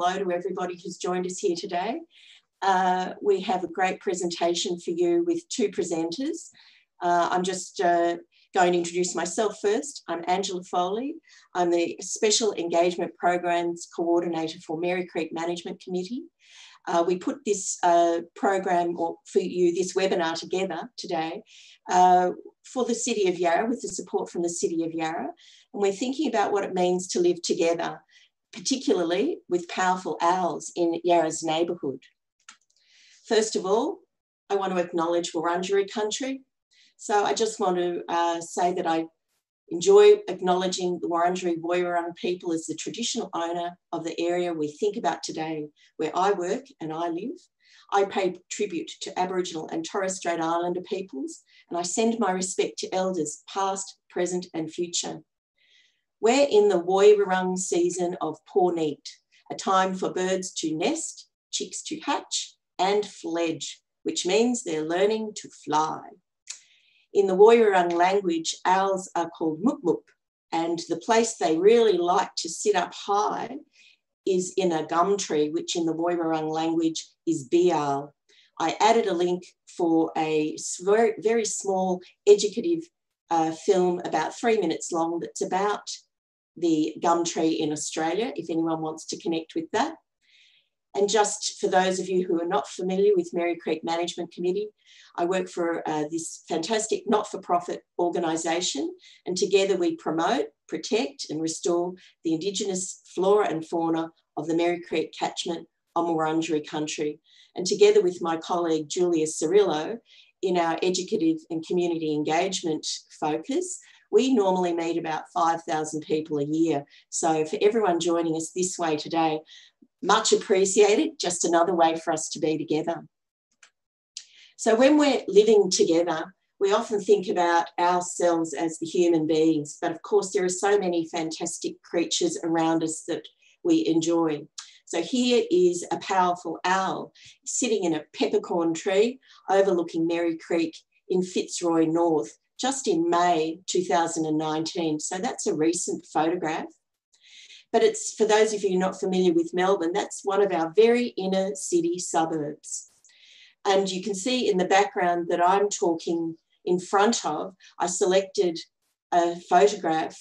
hello to everybody who's joined us here today. We have a great presentation for you with two presenters. I'm just going to introduce myself first. I'm Angela Foley. I'm the Special Engagement Programs Coordinator for Merri Creek Management Committee. We put this program, or for you, this webinar together today for the City of Yarra, with the support from the City of Yarra. And we're thinking about what it means to live together, particularly with powerful owls in Yarra's neighbourhood. First of all, I want to acknowledge Wurundjeri country. So I just want to say that I enjoy acknowledging the Wurundjeri Woiwurrung people as the traditional owner of the area we think about today, where I work and I live. I pay tribute to Aboriginal and Torres Strait Islander peoples, and I send my respect to elders past, present and future. We're in the Woiwurrung season of Porneet, a time for birds to nest, chicks to hatch and fledge, which means they're learning to fly. In the Woiwurrung language, owls are called muk-muk, and the place they really like to sit up high is in a gum tree, which in the Woiwurrung language is bial. I added a link for a very, very small educative film about 3 minutes long that's about the gum tree in Australia, if anyone wants to connect with that. And just for those of you who are not familiar with Merri Creek Management Committee, I work for this fantastic not-for-profit organisation, and together we promote, protect and restore the indigenous flora and fauna of the Merri Creek catchment on Wurundjeri country. And together with my colleague Julia Cirillo, in our educative and community engagement focus, we normally meet about 5,000 people a year. So for everyone joining us this way today, much appreciated, just another way for us to be together. So when we're living together, we often think about ourselves as the human beings, but of course there are so many fantastic creatures around us that we enjoy. So here is a powerful owl sitting in a peppercorn tree overlooking Merri Creek in Fitzroy North, just in May 2019. So that's a recent photograph. But it's, for those of you not familiar with Melbourne, that's one of our very inner city suburbs. And you can see in the background that I'm talking in front of, I selected a photograph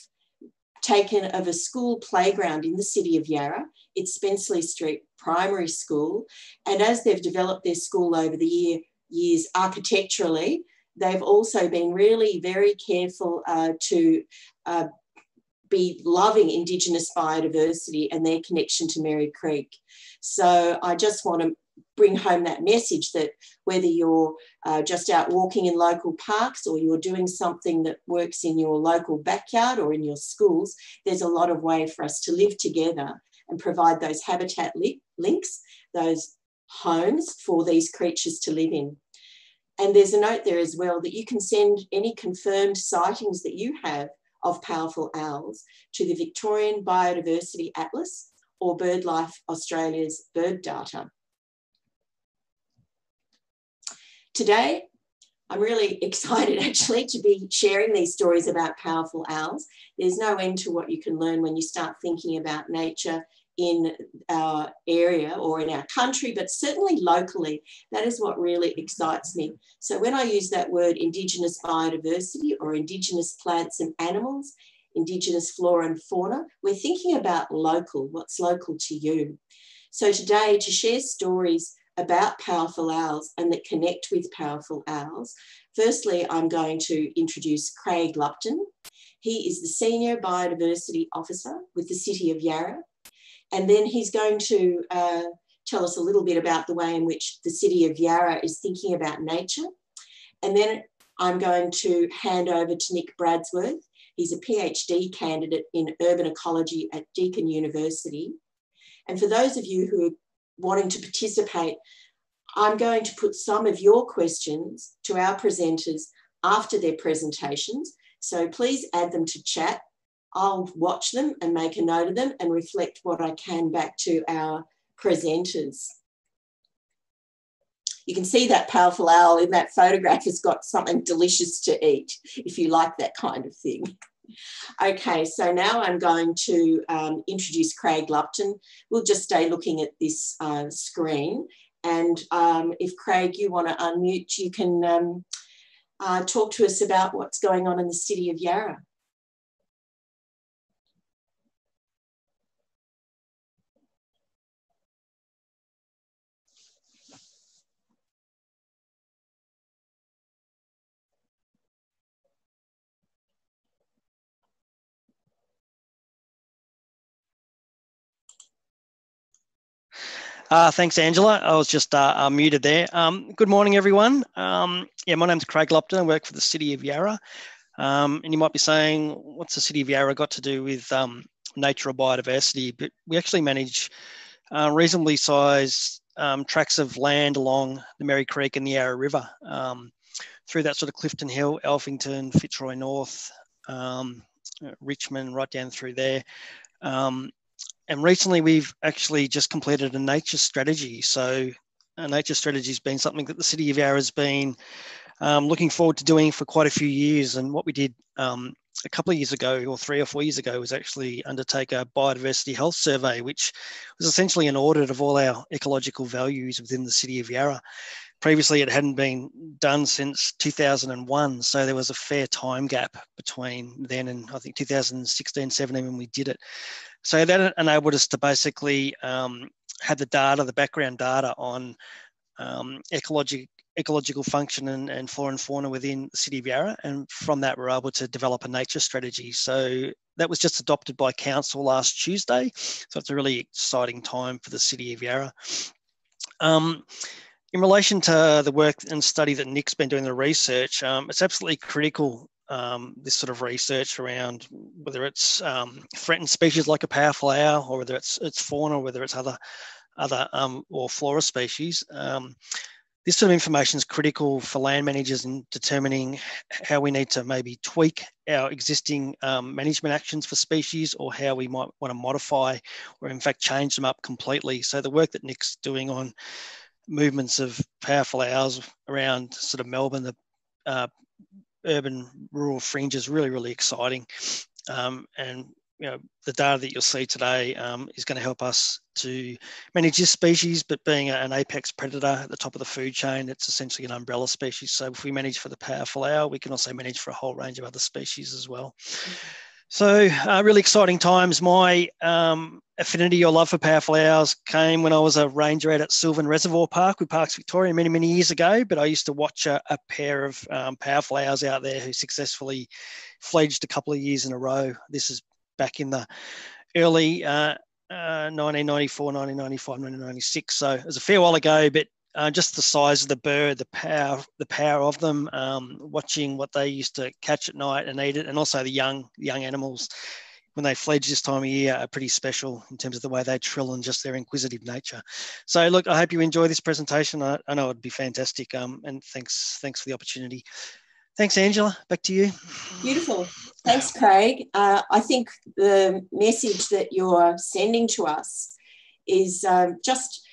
taken of a school playground in the city of Yarra. It's Spenceley Street Primary School. And as they've developed their school over the years architecturally, they've also been really very careful to be loving indigenous biodiversity and their connection to Merri Creek. So I just want to bring home that message that whether you're just out walking in local parks or you're doing something that works in your local backyard or in your schools, there's a lot of way for us to live together and provide those habitat links, those homes for these creatures to live in. And there's a note there as well that you can send any confirmed sightings that you have of powerful owls to the Victorian Biodiversity Atlas or BirdLife Australia's bird data. Today, I'm really excited actually to be sharing these stories about powerful owls. There's no end to what you can learn when you start thinking about nature in our area or in our country, but certainly locally. That is what really excites me. So when I use that word indigenous biodiversity or indigenous plants and animals, indigenous flora and fauna, we're thinking about local, what's local to you. So today, to share stories about powerful owls and that connect with powerful owls, firstly, I'm going to introduce Craig Lupton. He is the Senior Biodiversity Officer with the City of Yarra. And then he's going to tell us a little bit about the way in which the City of Yarra is thinking about nature. And then I'm going to hand over to Nick Bradsworth. He's a PhD candidate in urban ecology at Deakin University. And for those of you who are wanting to participate, I'm going to put some of your questions to our presenters after their presentations. So please add them to chat. I'll watch them and make a note of them and reflect what I can back to our presenters. You can see that powerful owl in that photograph has got something delicious to eat, if you like that kind of thing. Okay, so now I'm going to introduce Craig Lupton. We'll just stay looking at this screen. And if Craig, you want to unmute, you can talk to us about what's going on in the city of Yarra. Thanks, Angela. I was just muted there. Good morning, everyone. Yeah, my name's Craig Lupton. I work for the City of Yarra. And you might be saying, what's the City of Yarra got to do with nature or biodiversity? But we actually manage reasonably sized tracts of land along the Merri Creek and the Yarra River, through that sort of Clifton Hill, Alphington, Fitzroy North, Richmond, right down through there. And recently we've actually just completed a nature strategy. So a nature strategy has been something that the City of Yarra has been looking forward to doing for quite a few years. And what we did a couple of years ago, or 3 or 4 years ago, was actually undertake a biodiversity health survey, which was essentially an audit of all our ecological values within the City of Yarra. Previously, it hadn't been done since 2001, so there was a fair time gap between then and I think 2016, 17 when we did it. So that enabled us to basically have the data, the background data on ecological function and flora and fauna within the City of Yarra, and from that we're able to develop a nature strategy. So that was just adopted by Council last Tuesday, so it's a really exciting time for the City of Yarra. In relation to the work and study that Nick's been doing, the research, it's absolutely critical, this sort of research around whether it's threatened species like a powerful owl, or whether it's fauna, or whether it's other or flora species. This sort of information is critical for land managers in determining how we need to maybe tweak our existing management actions for species, or how we might want to modify or in fact change them up completely. So the work that Nick's doing on movements of powerful owls around sort of Melbourne, the urban rural fringe, is really, really exciting. And you know, the data that you'll see today is going to help us to manage this species, but being an apex predator at the top of the food chain, it's essentially an umbrella species. So if we manage for the powerful owl, we can also manage for a whole range of other species as well. So really exciting times. My affinity or love for powerful owls came when I was a ranger out at Sylvan Reservoir Park with Parks Victoria many, many years ago. But I used to watch a pair of powerful owls out there who successfully fledged a couple of years in a row. This is back in the early 1994, 1995, 1996. So it was a fair while ago, but just the size of the bird, the power of them, watching what they used to catch at night and eat it, and also the young animals when they fledge this time of year are pretty special in terms of the way they trill and just their inquisitive nature. So look, I hope you enjoy this presentation. I know it'd be fantastic, and thanks for the opportunity. Thanks, Angela. Back to you. Beautiful. Thanks, Craig. I think the message that you're sending to us is just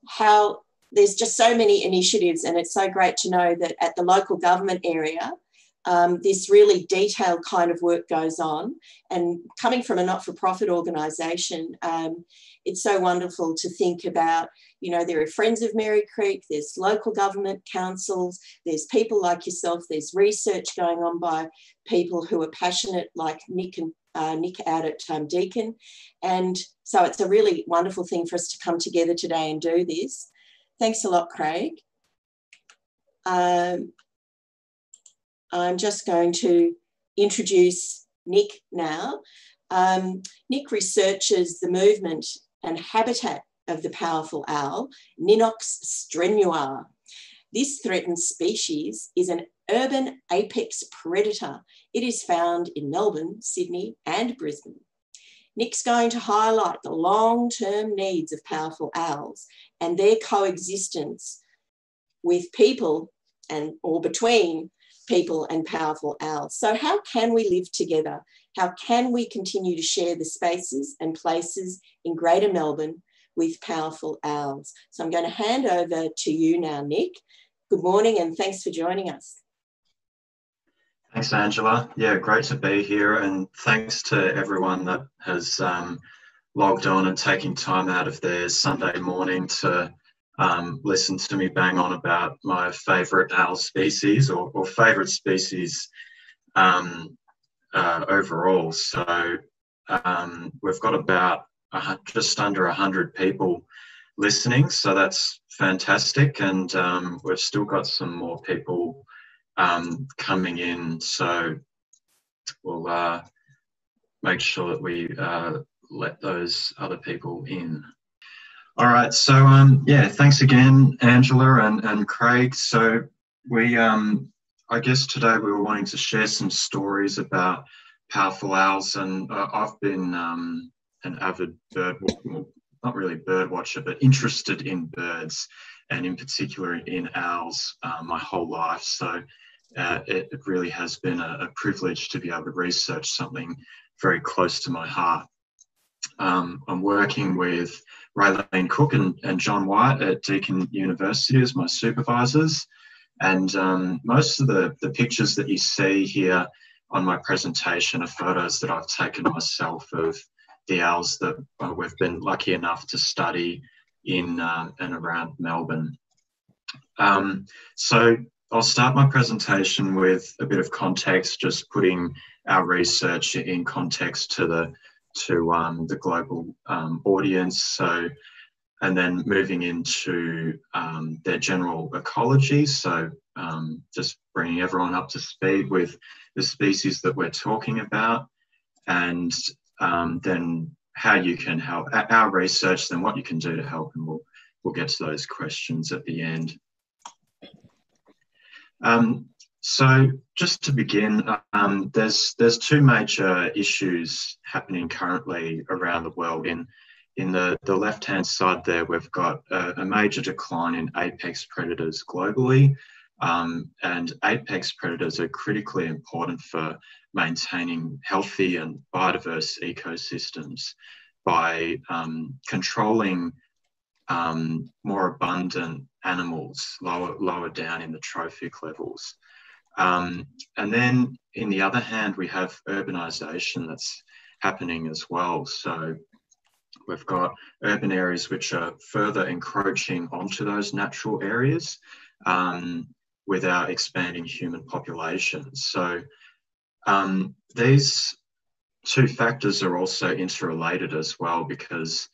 how there's just so many initiatives, and it's so great to know that at the local government area, this really detailed kind of work goes on. And coming from a not-for-profit organisation, it's so wonderful to think about, you know, there are Friends of Merri Creek, there's local government councils, there's people like yourself, there's research going on by people who are passionate like Nick out at Deakin. And so it's a really wonderful thing for us to come together today and do this. Thanks a lot, Craig. I'm just going to introduce Nick now. Nick researches the movement and habitat of the powerful owl, Ninox strenua. This threatened species is an urban apex predator. It is found in Melbourne, Sydney, and Brisbane. Nick's going to highlight the long-term needs of powerful owls and their coexistence with people or between people and powerful owls. So how can we live together? How can we continue to share the spaces and places in Greater Melbourne with powerful owls? So I'm going to hand over to you now, Nick. Good morning and thanks for joining us. Thanks, Angela. Yeah, great to be here, and thanks to everyone that has logged on and taking time out of their Sunday morning to listen to me bang on about my favourite owl species or favourite species overall. So we've got about just under 100 people listening, so that's fantastic, and we've still got some more people coming in, so we'll make sure that we let those other people in. All right, so yeah, thanks again, Angela and Craig. So we, I guess today we were wanting to share some stories about powerful owls, and I've been an avid not really bird watcher, but interested in birds, and in particular in owls my whole life. So it really has been a privilege to be able to research something very close to my heart. I'm working with Raylene Cook and John White at Deakin University as my supervisors. And most of the pictures that you see here on my presentation are photos that I've taken myself of the owls that we've been lucky enough to study in and around Melbourne. So I'll start my presentation with a bit of context, just putting our research in context to the global audience. So, and then moving into their general ecology. So just bringing everyone up to speed with the species that we're talking about, and then how you can help our research, then what you can do to help, and we'll get to those questions at the end. So just to begin, there's two major issues happening currently around the world. In the left-hand side there, we've got a major decline in apex predators globally, and apex predators are critically important for maintaining healthy and biodiverse ecosystems by controlling more abundant animals lower down in the trophic levels. And then in the other hand, we have urbanisation that's happening as well. So we've got urban areas which are further encroaching onto those natural areas with our expanding human populations. So these two factors are also interrelated as well, because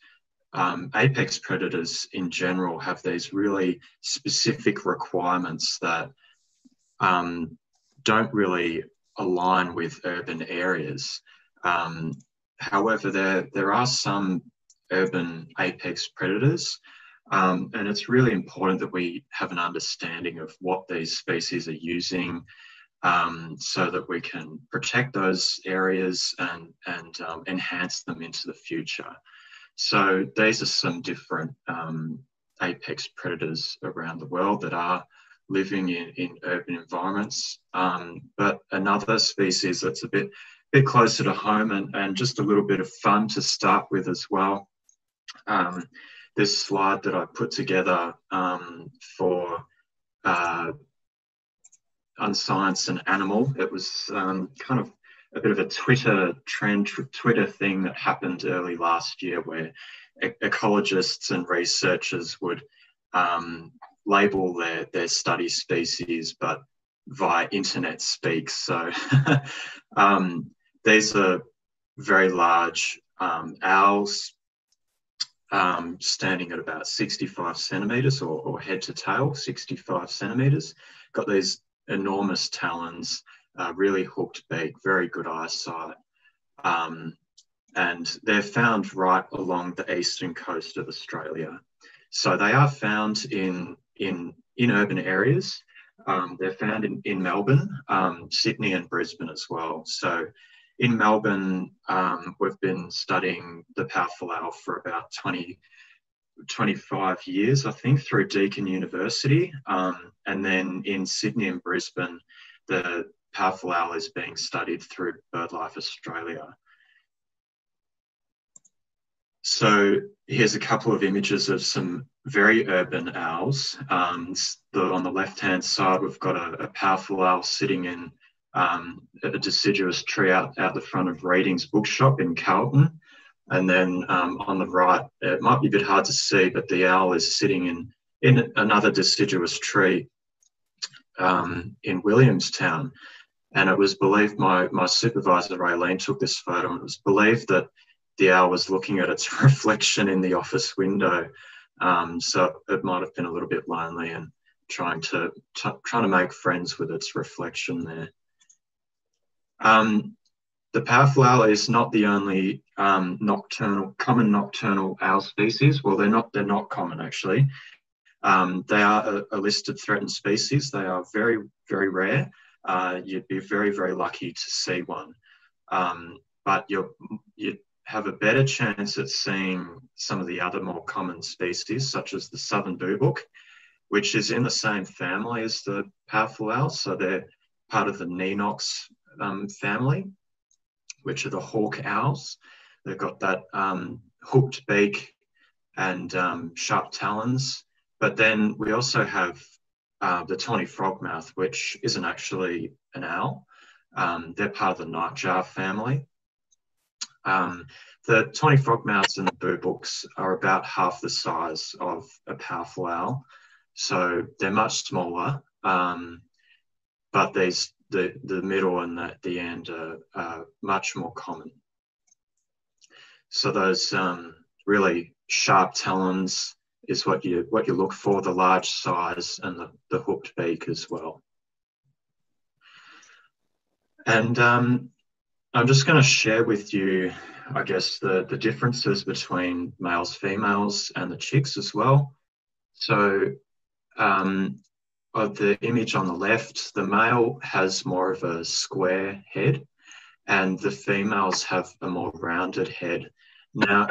apex predators in general have these really specific requirements that don't really align with urban areas. However, there are some urban apex predators, and it's really important that we have an understanding of what these species are using, so that we can protect those areas and enhance them into the future. So these are some different apex predators around the world that are living in urban environments. But another species that's a bit closer to home and just a little bit of fun to start with as well. This slide that I put together for Unscience and Animal, it was kind of a bit of a Twitter thing that happened early last year, where ecologists and researchers would label their study species, but via internet speak. So these are very large owls, standing at about 65 centimetres or head to tail, 65 centimetres. Got these enormous talons, really hooked beak, very good eyesight. And they're found right along the eastern coast of Australia. So they are found in urban areas. They're found in Melbourne, Sydney and Brisbane as well. So in Melbourne, we've been studying the powerful owl for about 25 years, I think, through Deakin University. And then in Sydney and Brisbane, the powerful owl is being studied through BirdLife Australia. So here's a couple of images of some very urban owls. On the left-hand side, we've got a powerful owl sitting in a deciduous tree out the front of Reading's bookshop in Carlton. And then on the right, it might be a bit hard to see, but the owl is sitting in another deciduous tree in Williamstown. And it was believed, my supervisor, Raylene, took this photo, and it was believed that the owl was looking at its reflection in the office window. So it might have been a little bit lonely and trying to make friends with its reflection there. The powerful owl is not the only common nocturnal owl species. Well, they're not common actually. They are a listed threatened species. They are very, very rare. You'd be very, very lucky to see one. But you'd have a better chance at seeing some of the other more common species, such as the southern boobook, which is in the same family as the powerful owl. So they're part of the Ninox family, which are the hawk owls. They've got that hooked beak and sharp talons. But then we also have the tawny frogmouth, which isn't actually an owl. They're part of the nightjar family. The tawny frogmouths and the boobooks are about half the size of a powerful owl. So they're much smaller, but the middle and the end are much more common. So those really sharp talons is what you look for, the large size and the hooked beak as well. And I'm just going to share with you, I guess, the differences between males, females, and the chicks as well. So of the image on the left, the male has more of a square head and the females have a more rounded head. Now,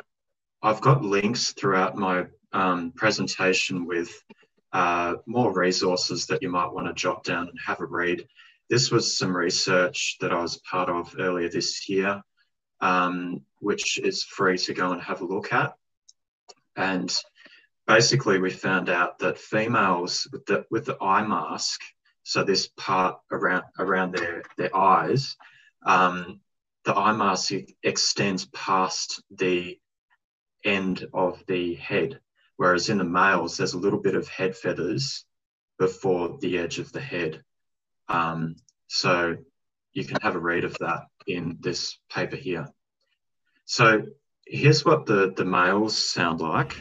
I've got links throughout my presentation with more resources that you might want to jot down and have a read. This was some research that I was part of earlier this year, which is free to go and have a look at. And basically we found out that females with the eye mask, so this part around their eyes, the eye mask extends past the end of the head, whereas in the males there's a little bit of head feathers before the edge of the head. So you can have a read of that in this paper here. So here's what the males sound like.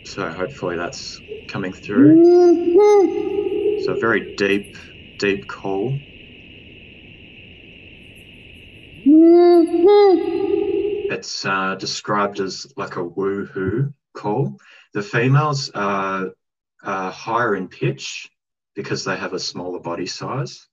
So hopefully that's coming through. So a very deep call. It's described as like a woo-hoo call. The females are higher in pitch because they have a smaller body size.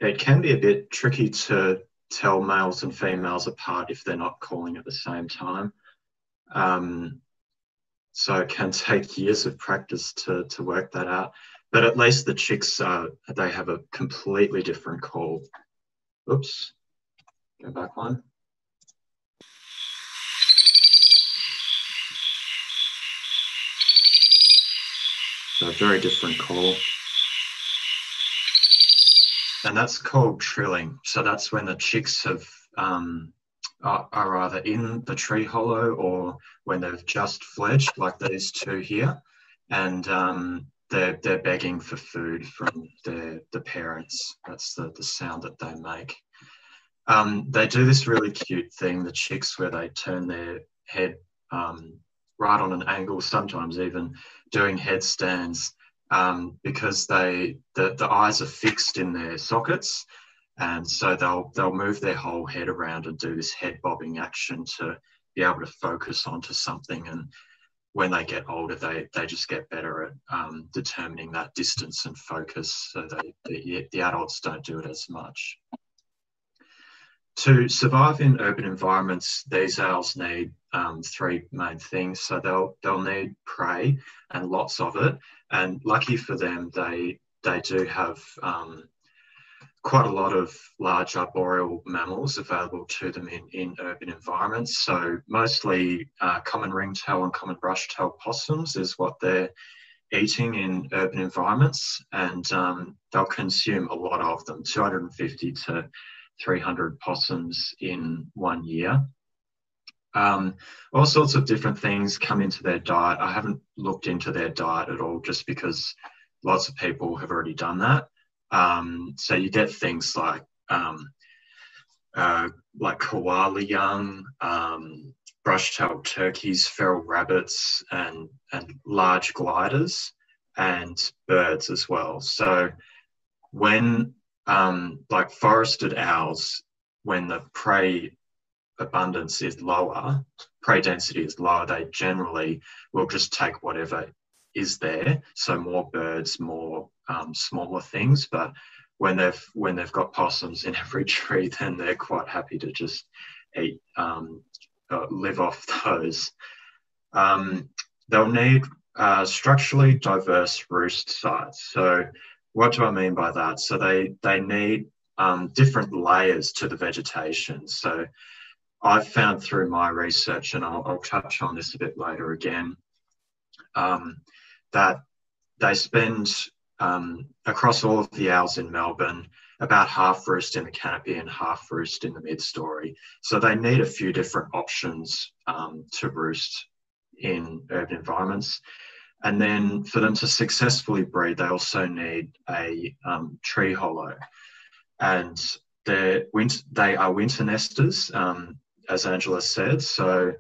It can be a bit tricky to tell males and females apart if they're not calling at the same time. So it can take years of practice to work that out. But at least the chicks, they have a completely different call. Oops, go back one. So a very different call. And that's called trilling. So that's when the chicks have are either in the tree hollow or when they've just fledged, like these two here, and they're begging for food from the parents. That's the sound that they make. They do this really cute thing, the chicks, where they turn their head right on an angle, sometimes even doing headstands, because the eyes are fixed in their sockets, and so they'll move their whole head around and do this head bobbing action to be able to focus onto something. And when they get older, they just get better at determining that distance and focus, so the adults don't do it as much. To survive in urban environments, these owls need three main things. So they'll need prey and lots of it. And lucky for them, they do have quite a lot of large arboreal mammals available to them in urban environments. So mostly common ringtail and common brushtail possums is what they're eating in urban environments, and they'll consume a lot of them, 250 to 300 possums in 1 year. All sorts of different things come into their diet. I haven't looked into their diet at all, just because lots of people have already done that. So you get things like koala young, brush-tailed turkeys, feral rabbits, and large gliders, and birds as well. So when like forested owls, when the prey abundance is lower, prey density is lower, they generally will just take whatever is there. So more birds, more smaller things. But when they've got possums in every tree, then they're quite happy to just eat, live off those. They'll need structurally diverse roost sites. So what do I mean by that? So they need different layers to the vegetation. So I've found through my research, and I'll touch on this a bit later again, that they spend across all of the owls in Melbourne about half roost in the canopy and half roost in the mid-story. So they need a few different options to roost in urban environments. And then for them to successfully breed, they also need a tree hollow. And they are winter nesters, as Angela said. So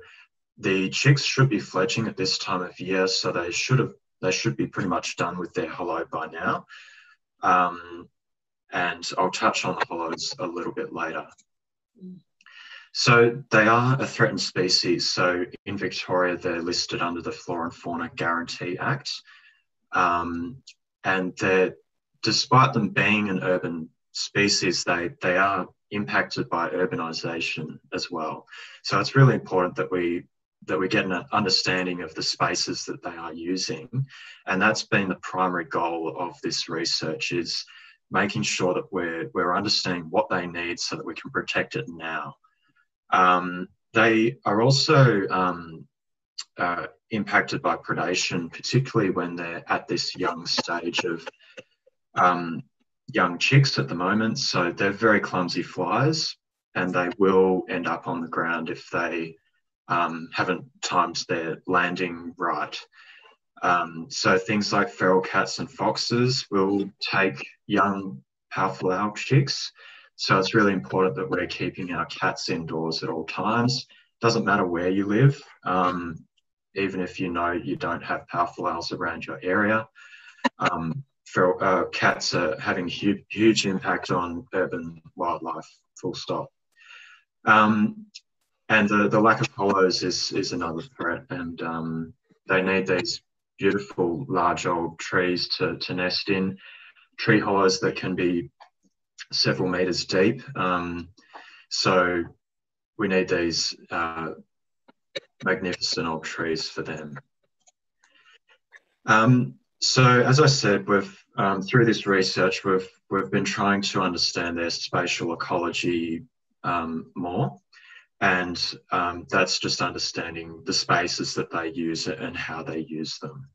the chicks should be fledging at this time of year, so they should be pretty much done with their hollow by now. And I'll touch on the hollows a little bit later. So they are a threatened species. So in Victoria, they're listed under the Flora and Fauna Guarantee Act. And despite them being an urban species, they are impacted by urbanisation as well. So it's really important that we get an understanding of the spaces that they are using. And that's been the primary goal of this research, is making sure that we're understanding what they need so that we can protect it now. They are also impacted by predation, particularly when they're at this young stage of young chicks at the moment. So they're very clumsy flies, and they will end up on the ground if they haven't timed their landing right. So things like feral cats and foxes will take young powerful owl chicks. So it's really important that we're keeping our cats indoors at all times. Doesn't matter where you live, even if you know you don't have powerful owls around your area. Feral cats are having huge impact on urban wildlife, full stop. And the lack of hollows is another threat, and they need these beautiful large old trees to nest in, tree hollows that can be several metres deep. So we need these magnificent old trees for them. So as I said, we've through this research, we've been trying to understand their spatial ecology more. And that's just understanding the spaces that they use and how they use them.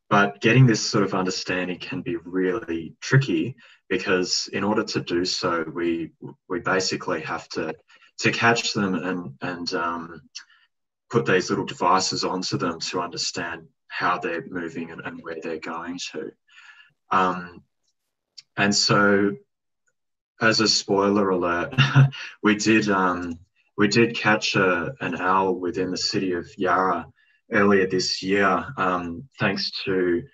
But getting this sort of understanding can be really tricky, because in order to do so, we basically have to catch them and put these little devices onto them to understand how they're moving and where they're going to. And so, as a spoiler alert, we did catch an owl within the city of Yarra earlier this year, thanks to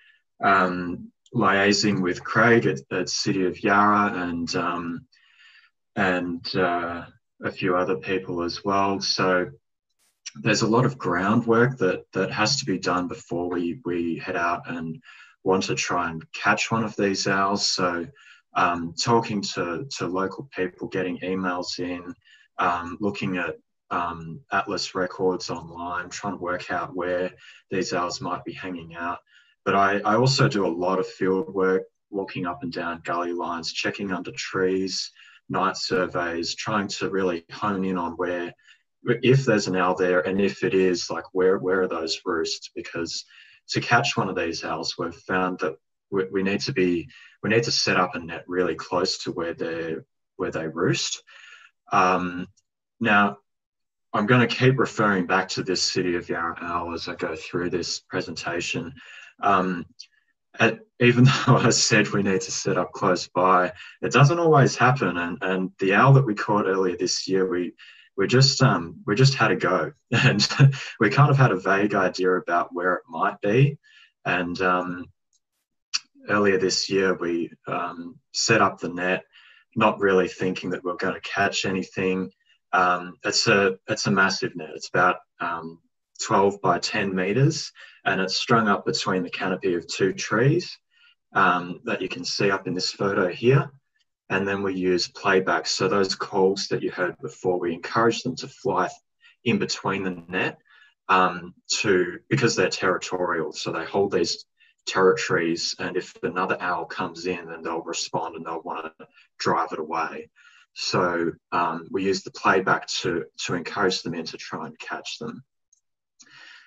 liaising with Craig at City of Yarra and a few other people as well. So there's a lot of groundwork that has to be done before we head out and want to try and catch one of these owls. So talking to local people, getting emails in, looking at atlas records online, trying to work out where these owls might be hanging out. But I also do a lot of field work, walking up and down gully lines, checking under trees, night surveys, trying to really hone in on where, if there's an owl there, and if it is, like where are those roosts? Because to catch one of these owls, we've found that we need to set up a net really close to where they roost. Now, I'm going to keep referring back to this City of Yarra owl as I go through this presentation. Even though I said we need to set up close by, it doesn't always happen. And the owl that we caught earlier this year, we just had a go, and we kind of had a vague idea about where it might be. And earlier this year, we set up the net, not really thinking that we're going to catch anything. It's a massive net. It's about 12 by 10 meters, and it's strung up between the canopy of 2 trees that you can see up in this photo here. And then we use playbacks. So those calls that you heard before, we encourage them to fly in between the net because they're territorial. So they hold these territories, and if another owl comes in, then they'll respond and they'll want to drive it away. So we use the playback to encourage them in to try and catch them.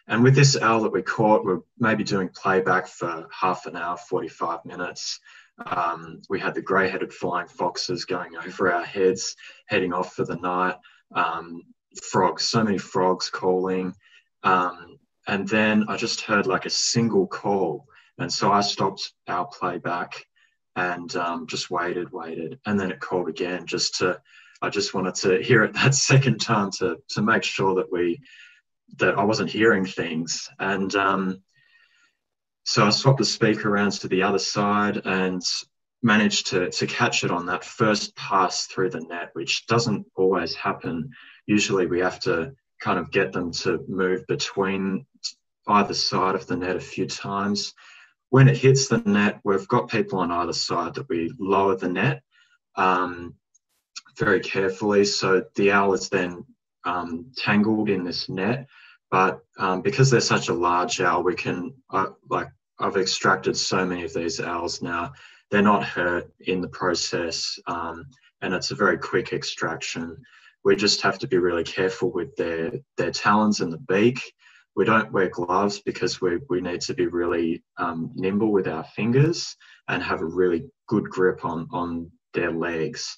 And with this owl that we caught, we're maybe doing playback for half an hour, 45 minutes. We had the grey-headed flying foxes going over our heads, heading off for the night. Frogs, so many frogs calling. And then I just heard like a single call. And so I stopped our playback and just waited. And then it called again I just wanted to hear it that second time to make sure that I wasn't hearing things. And so I swapped the speaker around to the other side and managed to catch it on that first pass through the net, which doesn't always happen. Usually we have to kind of get them to move between either side of the net a few times. When it hits the net, we've got people on either side that we lower the net very carefully. So the owl is then tangled in this net. But because they're such a large owl, we can, I've extracted so many of these owls now, they're not hurt in the process, and it's a very quick extraction. We just have to be really careful with their talons and the beak. We don't wear gloves because we need to be really nimble with our fingers and have a really good grip on their legs.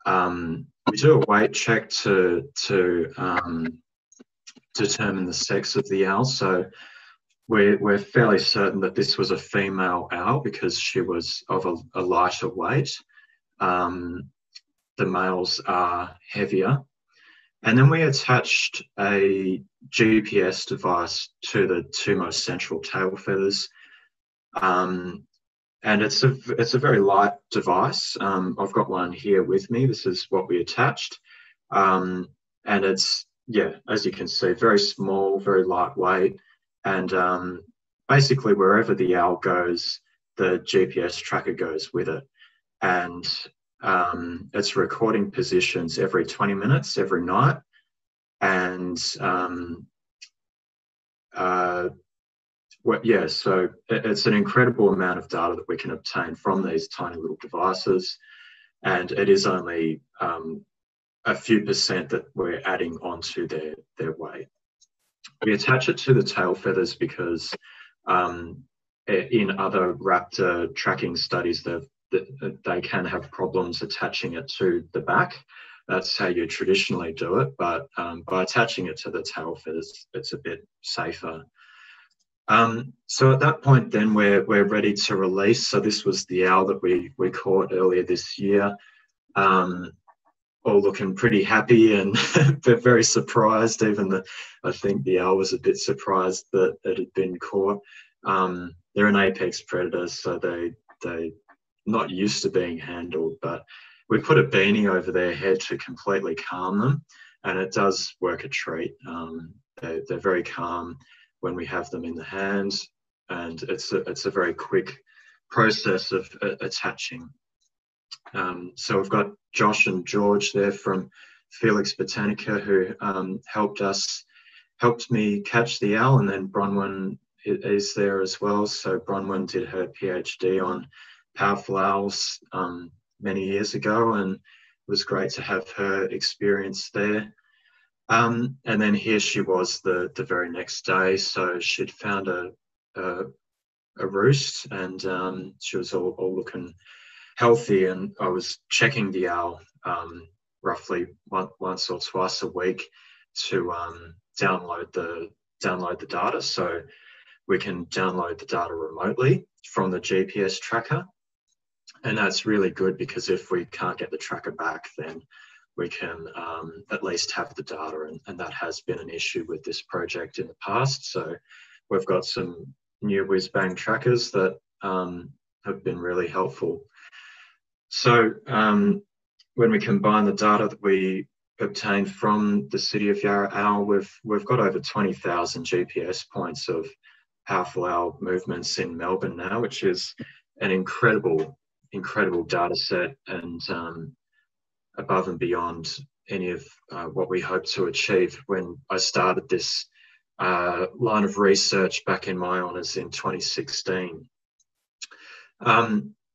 We do a weight check to determine the sex of the owl. So we're fairly certain that this was a female owl because she was of a lighter weight. The males are heavier. And then we attached a GPS device to the 2 most central tail feathers. And it's a very light device. I've got one here with me. This is what we attached. And it's, yeah, as you can see, very small, very lightweight. And basically wherever the owl goes, the GPS tracker goes with it. And it's recording positions every 20 minutes, every night. And so it's an incredible amount of data that we can obtain from these tiny little devices. And it is only a few percent that we're adding onto their weight. We attach it to the tail feathers because in other raptor tracking studies, they can have problems attaching it to the back. That's how you traditionally do it, but by attaching it to the tail feathers, it's a bit safer. So at that point, then we're ready to release. So this was the owl that we caught earlier this year. All looking pretty happy and very surprised. Even I think the owl was a bit surprised that it had been caught. They're an apex predator, so they're not used to being handled, but we put a beanie over their head to completely calm them, and it does work a treat. They're very calm when we have them in the hands, and it's a very quick process of attaching. So we've got Josh and George there from Felix Botanica, who helped me catch the owl, and then Bronwyn is there as well. So Bronwyn did her PhD on powerful owls many years ago, and it was great to have her experience there. And then here she was the very next day. So she'd found a roost, and she was all looking healthy, and I was checking the owl roughly once or twice a week to download the data, so we can download the data remotely from the GPS tracker. And that's really good, because if we can't get the tracker back, then we can at least have the data, and that has been an issue with this project in the past. So we've got some new whiz-bang trackers that have been really helpful. So when we combine the data that we obtained from the City of Yarra owl, we've got over 20,000 GPS points of powerful owl movements in Melbourne now, which is an incredible data set, and above and beyond any of what we hope to achieve. When I started this line of research back in my honours in 2016,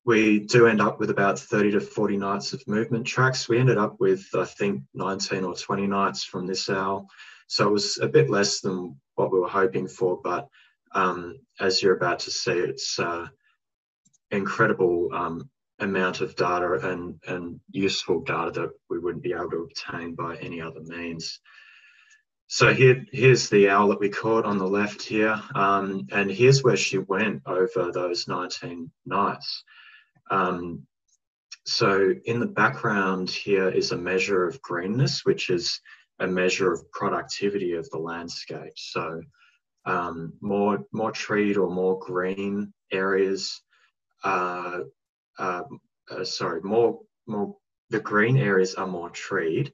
we do end up with about 30 to 40 nights of movement tracks. We ended up with, I think, 19 or 20 nights from this owl. So it was a bit less than what we were hoping for, but as you're about to see, it's incredible amount of data and useful data that we wouldn't be able to obtain by any other means. So here's the owl that we caught on the left here, and here's where she went over those 19 nights. So in the background here is a measure of greenness, which is a measure of productivity of the landscape. So more treed or more green areas, the green areas are more treed,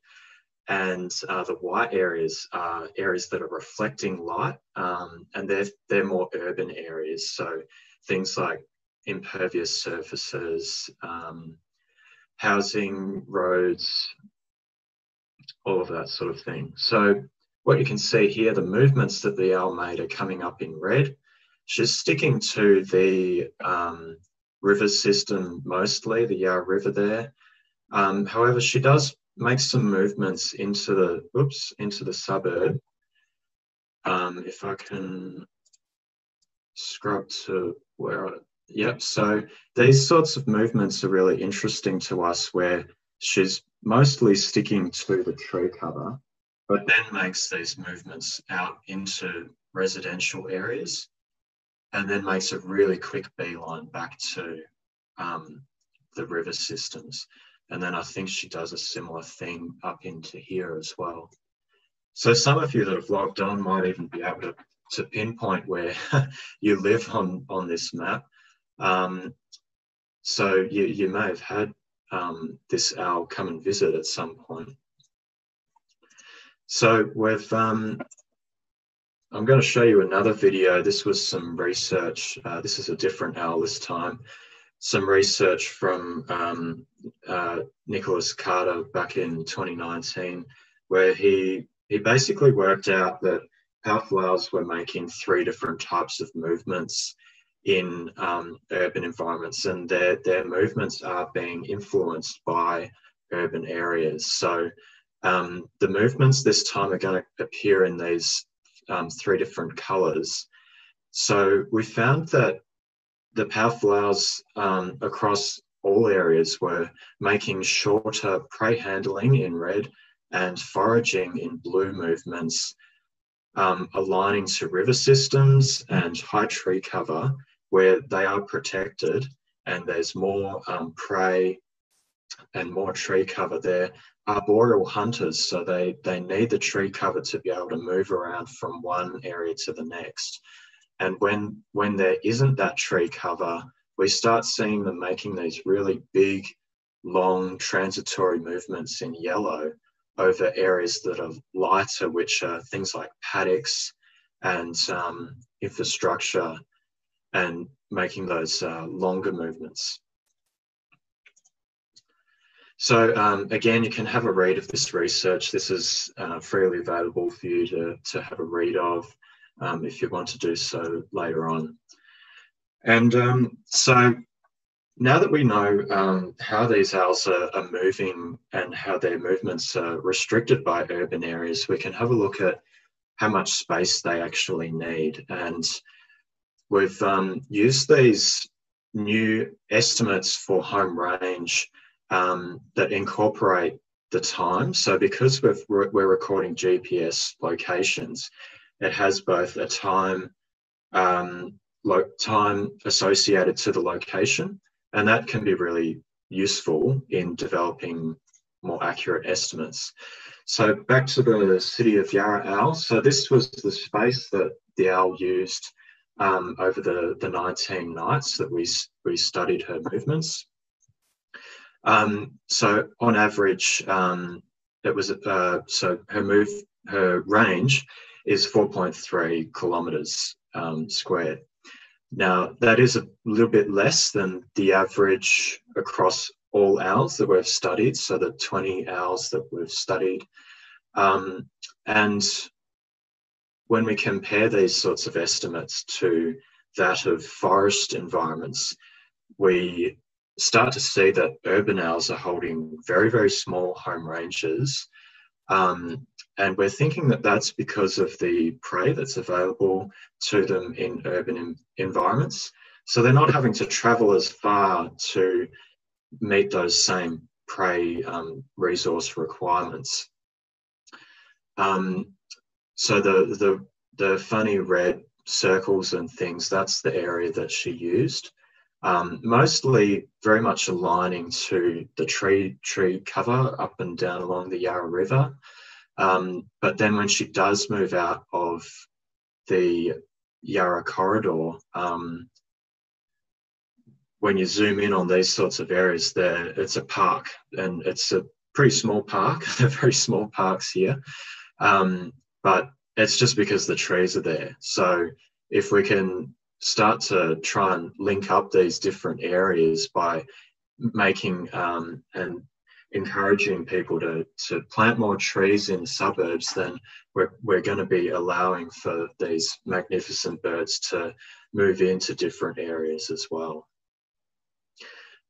and the white areas are areas that are reflecting light, and they're more urban areas. So things like impervious surfaces, housing, roads, all of that sort of thing. So what you can see here, the movements that the owl made are coming up in red. She's sticking to the river system mostly, the Yarra River there. However, she does make some movements into the suburb. If I can scrub to where yep, so these sorts of movements are really interesting to us, where she's mostly sticking to the tree cover, but then makes these movements out into residential areas, and then makes a really quick beeline back to the river systems. And then I think she does a similar thing up into here as well. So some of you that have logged on might even be able to pinpoint where you live on this map. So you may have had this owl come and visit at some point. So we've, I'm going to show you another video. This was some research. This is a different owl this time. Some research from Nicholas Carter back in 2019, where he basically worked out that powerful owls were making 3 different types of movements in urban environments, and their movements are being influenced by urban areas. So the movements this time are going to appear in these 3 different colours. So we found that the powerful owls across all areas were making shorter prey handling in red and foraging in blue movements, aligning to river systems and high tree cover where they are protected and there's more prey and more tree cover. They're arboreal hunters, so they need the tree cover to be able to move around from one area to the next. And when there isn't that tree cover, we start seeing them making these really big, long transitory movements in yellow over areas that are lighter, which are things like paddocks and infrastructure, and making those longer movements. So again, you can have a read of this research. This is freely available for you to have a read of if you want to do so later on. And so now that we know how these owls are moving and how their movements are restricted by urban areas, we can have a look at how much space they actually need. And we've used these new estimates for home range that incorporate the time. So because we're recording GPS locations, it has both a time associated to the location, and that can be really useful in developing more accurate estimates. So back to the City of Yarra owl. So this was the space that the owl used over the 19 nights that we studied her movements. So on average, it was so her range is 4.3 kilometres squared. Now that is a little bit less than the average across all owls that we've studied. So the 20 owls that we've studied, and when we compare these sorts of estimates to that of forest environments, we start to see that urban owls are holding very, very small home ranges. And we're thinking that that's because of the prey that's available to them in urban environments. So they're not having to travel as far to meet those same prey resource requirements. So the funny red circles and things, that's the area that she used. Mostly very much aligning to the tree cover up and down along the Yarra River. But then when she does move out of the Yarra corridor, when you zoom in on these sorts of areas, it's a park, and it's a pretty small park. They're very small parks here, but it's just because the trees are there. So if we can start to try and link up these different areas by making and encouraging people to plant more trees in the suburbs, then we're going to be allowing for these magnificent birds to move into different areas as well.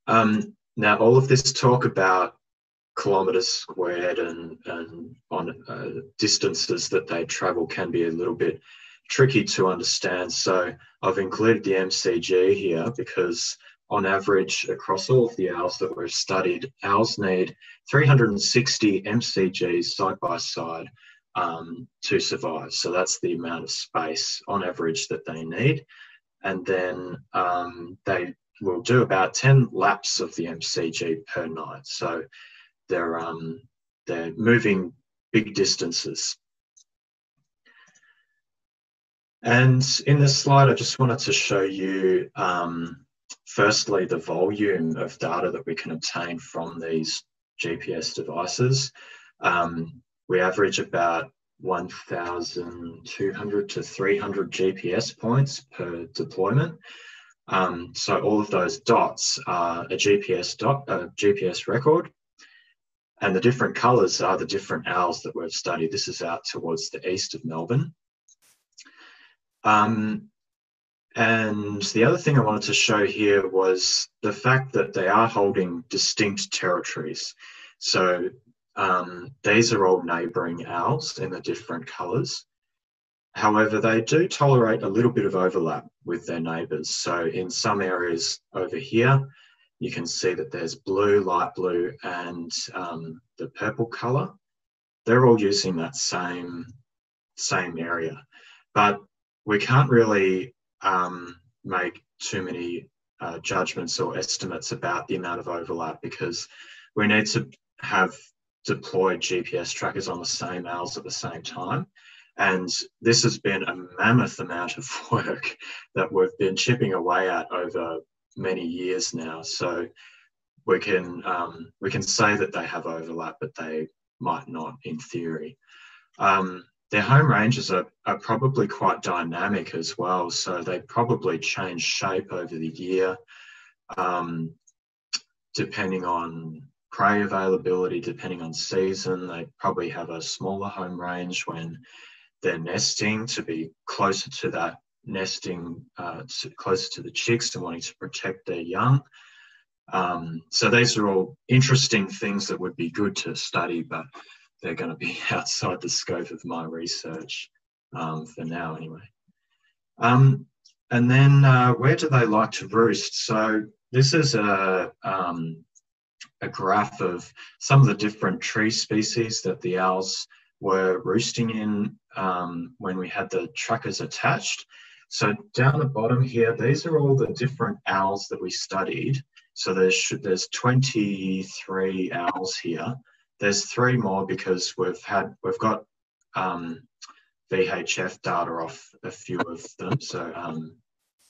Now, all of this talk about kilometres squared and on distances that they travel can be a little bit tricky to understand. So I've included the MCG here because on average across all of the owls that we've studied, owls need 360 MCGs side by side to survive. So that's the amount of space on average that they need. And then they will do about 10 laps of the MCG per night. So they're moving big distances. And in this slide, I just wanted to show you, firstly, the volume of data that we can obtain from these GPS devices. We average about 1,200 to 300 GPS points per deployment. So all of those dots are a GPS record. And the different colours are the different owls that we've studied. This is out towards the east of Melbourne. And the other thing I wanted to show here was the fact that they are holding distinct territories. So these are all neighbouring owls in the different colours. However, they do tolerate a little bit of overlap with their neighbours. So in some areas over here, you can see that there's blue, light blue, and the purple colour. They're all using that same area. But we can't really make too many judgments or estimates about the amount of overlap because we need to have deployed GPS trackers on the same owls at the same time. And this has been a mammoth amount of work that we've been chipping away at over many years now. So we can say that they have overlap, but they might not in theory. Their home ranges are probably quite dynamic as well. So they probably change shape over the year, depending on prey availability depending on season. They probably have a smaller home range when they're nesting, to be closer to that nesting, closer to the chicks and wanting to protect their young. So these are all interesting things that would be good to study, but they're going to be outside the scope of my research for now anyway. And then where do they like to roost? So this is a graph of some of the different tree species that the owls were roosting in when we had the trackers attached. So down the bottom here, these are all the different owls that we studied. So there's 23 owls here. There's 3 more because we've got VHF data off a few of them, so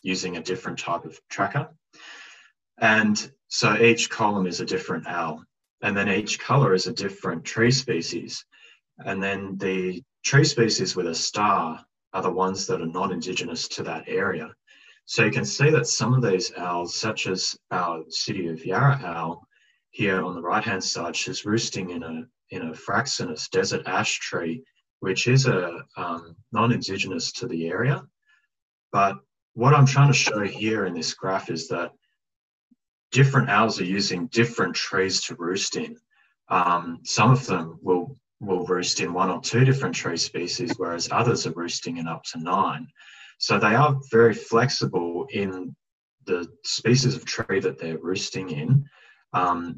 using a different type of tracker. And so each column is a different owl, and then each colour is a different tree species. And then the tree species with a star are the ones that are not indigenous to that area. So you can see that some of these owls, such as our City of Yarra owl here on the right-hand side, she's roosting in a fraxinus desert ash tree, which is a non-indigenous to the area. But what I'm trying to show here in this graph is that different owls are using different trees to roost in. Some of them will roost in 1 or 2 different tree species, whereas others are roosting in up to 9. So they are very flexible in the species of tree that they're roosting in,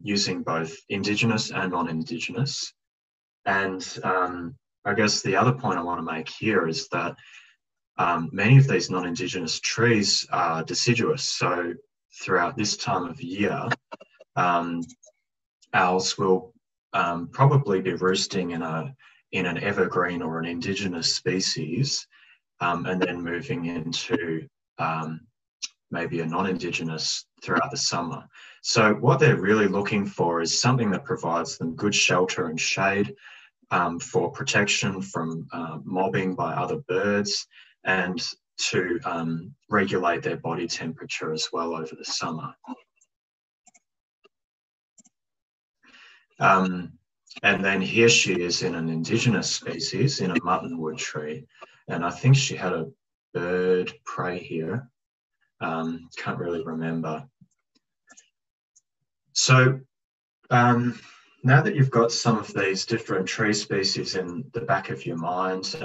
using both indigenous and non-indigenous. And I guess the other point I want to make here is that many of these non-indigenous trees are deciduous. So throughout this time of year, owls will probably be roosting in an evergreen or an indigenous species, and then moving into maybe a non-indigenous throughout the summer. So what they're really looking for is something that provides them good shelter and shade, for protection from mobbing by other birds, and to regulate their body temperature as well over the summer. And then here she is in an indigenous species, in a muttonwood tree. And I think she had a bird prey here. Can't really remember. So now that you've got some of these different tree species in the back of your mind,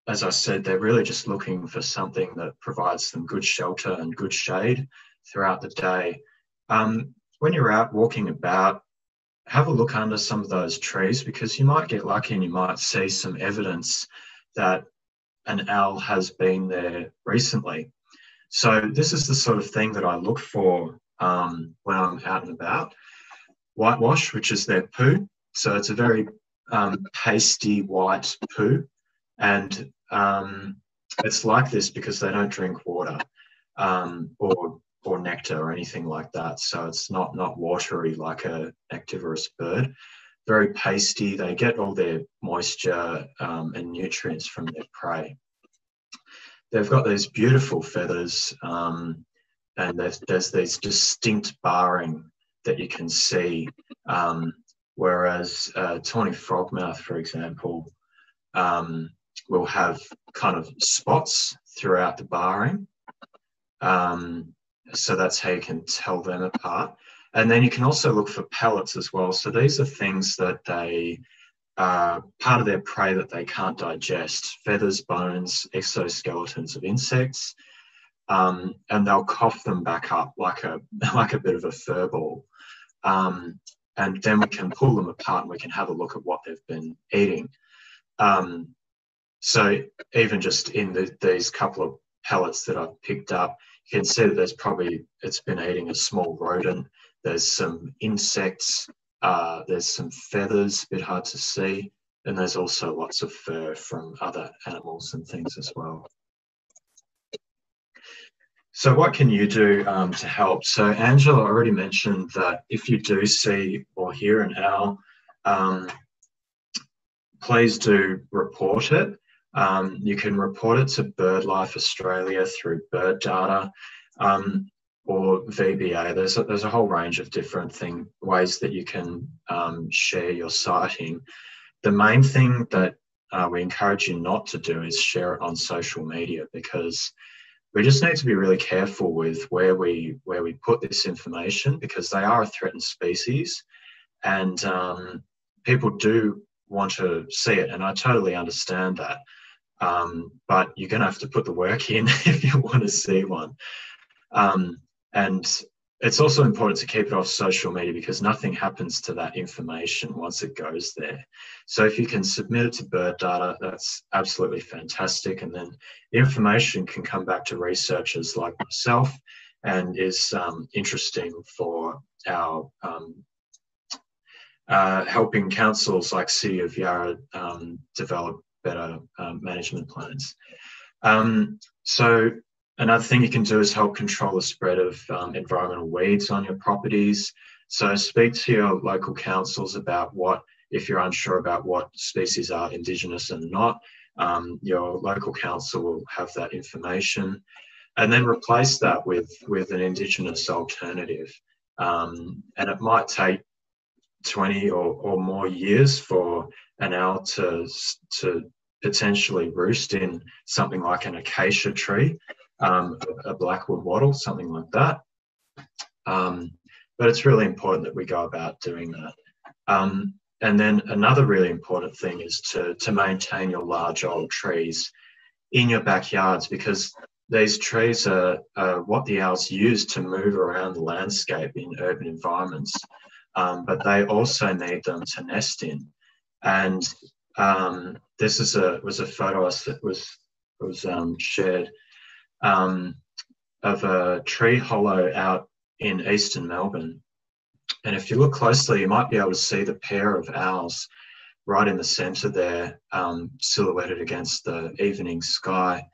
as I said, they're really just looking for something that provides them good shelter and good shade throughout the day. When you're out walking about, have a look under some of those trees, because you might get lucky and you might see some evidence that an owl has been there recently. So this is the sort of thing that I look for when I'm out and about. Whitewash, which is their poo. So it's a very pasty white poo. And it's like this because they don't drink water or nectar or anything like that. So it's not watery like a nectivorous bird. Very pasty. They get all their moisture and nutrients from their prey. They've got these beautiful feathers, and there's these distinct barring that you can see, whereas tawny frogmouth, for example, will have kind of spots throughout the barring. So that's how you can tell them apart. And then you can also look for pellets as well. So these are things that they part of their prey that they can't digest: feathers, bones, exoskeletons of insects, and they'll cough them back up like a bit of a fur ball. And then we can pull them apart and we can have a look at what they've been eating. So even just in these couple of pellets that I've picked up, you can see that it's been eating a small rodent. There's some insects, there's some feathers, a bit hard to see, and there's also lots of fur from other animals and things as well. So what can you do to help? So Angela already mentioned that if you do see or hear an owl, please do report it. You can report it to BirdLife Australia through bird data. or VBA. There's a whole range of different ways that you can share your sighting. The main thing that we encourage you not to do is share it on social media, because we just need to be really careful with where we put this information, because they are a threatened species, and people do want to see it, and I totally understand that. But you're going to have to put the work in if you want to see one. And it's also important to keep it off social media, because nothing happens to that information once it goes there. So if you can submit it to Bird Data, that's absolutely fantastic. And then the information can come back to researchers like myself, and is interesting for our helping councils like City of Yarra develop better management plans. So another thing you can do is help control the spread of environmental weeds on your properties. So speak to your local councils about if you're unsure about what species are indigenous and not, your local council will have that information, and then replace that with an indigenous alternative. And it might take 20 or more years for an owl to potentially roost in something like an acacia tree, a blackwood wattle, something like that. But it's really important that we go about doing that. And then another really important thing is to maintain your large old trees in your backyards, because these trees are what the owls use to move around the landscape in urban environments. But they also need them to nest in. And this was a photo that was shared of a tree hollow out in eastern Melbourne. And if you look closely, you might be able to see the pair of owls right in the centre there, silhouetted against the evening sky.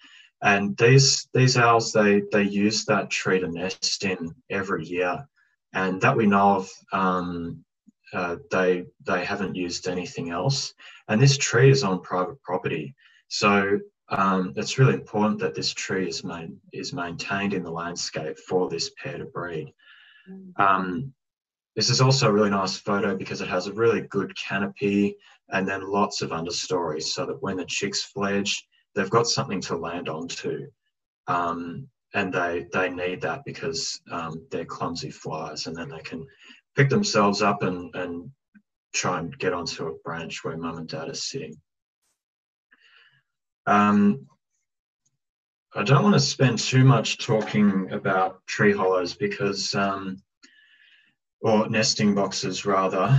And these owls, they use that tree to nest in every year. And that we know of, they haven't used anything else. And this tree is on private property. So it's really important that this tree is maintained in the landscape for this pair to breed. This is also a really nice photo because it has a really good canopy and then lots of understories, so that when the chicks fledge, they've got something to land onto. And they need that because they're clumsy flies, and then they can pick themselves up and try and get onto a branch where mum and dad are sitting. I don't want to spend too much talking about tree hollows because, or nesting boxes rather,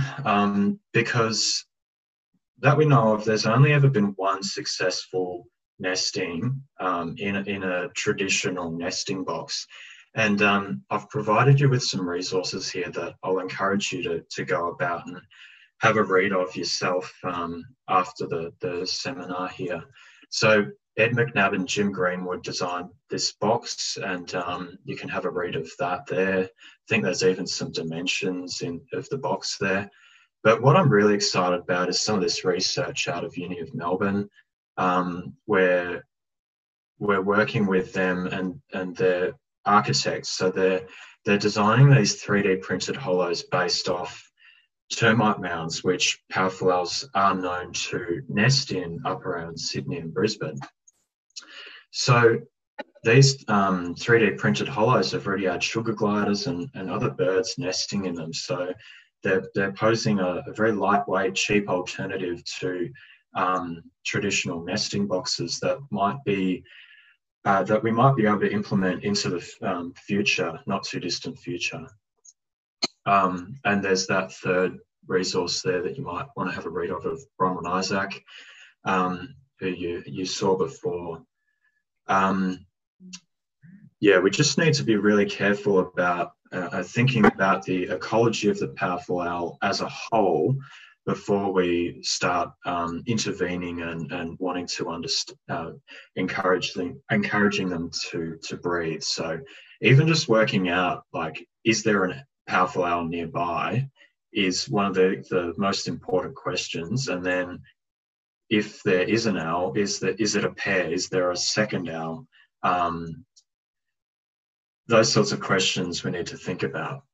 because that we know of, there's only ever been one successful nesting in a traditional nesting box. And I've provided you with some resources here that I'll encourage you to go about and have a read of yourself after the seminar here. So Ed McNabb and Jim Greenwood designed this box, and you can have a read of that there. I think there's even some dimensions of the box there. But what I'm really excited about is some of this research out of Uni of Melbourne, where we're working with them and their architects. So they're designing these 3D printed hollows based off termite mounds, which powerful owls are known to nest in up around Sydney and Brisbane. So these 3D printed hollows have already had sugar gliders and other birds nesting in them. So they're posing a very lightweight, cheap alternative to traditional nesting boxes that might be that we might be able to implement into the future, not too distant future. And there's that third resource there that you might want to have a read of Bronwyn Isaac, who you saw before. Yeah, we just need to be really careful about thinking about the ecology of the powerful owl as a whole before we start intervening and wanting to encouraging them to breed. So even just working out, like, is there a powerful owl nearby is one of the most important questions. And then if there is an owl, is it a pair? Is there a second owl? those sorts of questions we need to think about.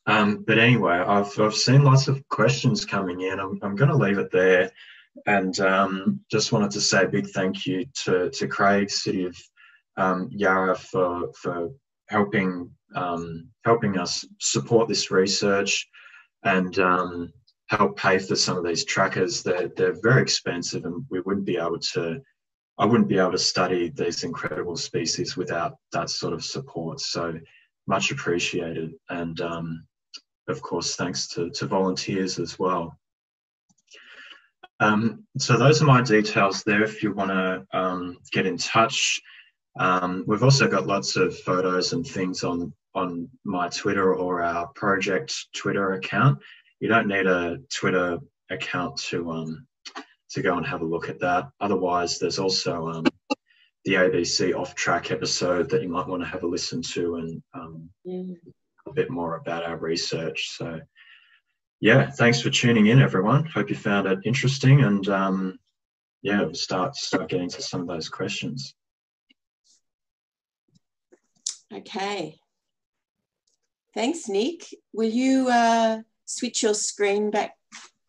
But anyway, I've seen lots of questions coming in. I'm going to leave it there, and just wanted to say a big thank you to Craig, City of Yarra, for helping us support this research and help pay for some of these trackers. They're very expensive, and I wouldn't be able to study these incredible species without that sort of support. So much appreciated. And of course, thanks to volunteers as well. So those are my details there if you want to get in touch. We've also got lots of photos and things on my Twitter or our project Twitter account. You don't need a Twitter account to go and have a look at that. Otherwise, there's also the ABC Off Track episode that you might want to have a listen to, and a bit more about our research. So yeah, thanks for tuning in, everyone. Hope you found it interesting, and yeah, we'll start getting to some of those questions. Okay. Thanks, Nick. Will you switch your screen back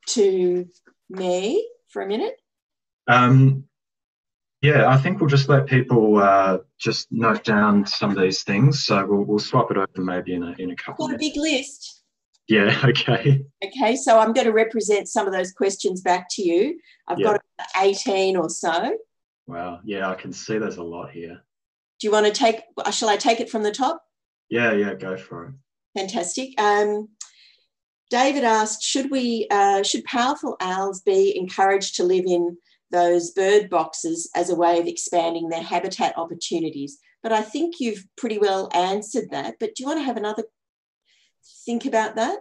to me for a minute? Yeah, I think we'll just let people just note down some of these things. So we'll swap it over maybe in a couple. I've got a big list. Yeah, okay. Okay, so I'm going to represent some of those questions back to you. I've got 18 or so. Wow, yeah, I can see there's a lot here. Do you want to shall I take it from the top? Yeah, go for it. Fantastic. David asked, should powerful owls be encouraged to live in those bird boxes as a way of expanding their habitat opportunities? But I think you've pretty well answered that. But do you want to have another think about that?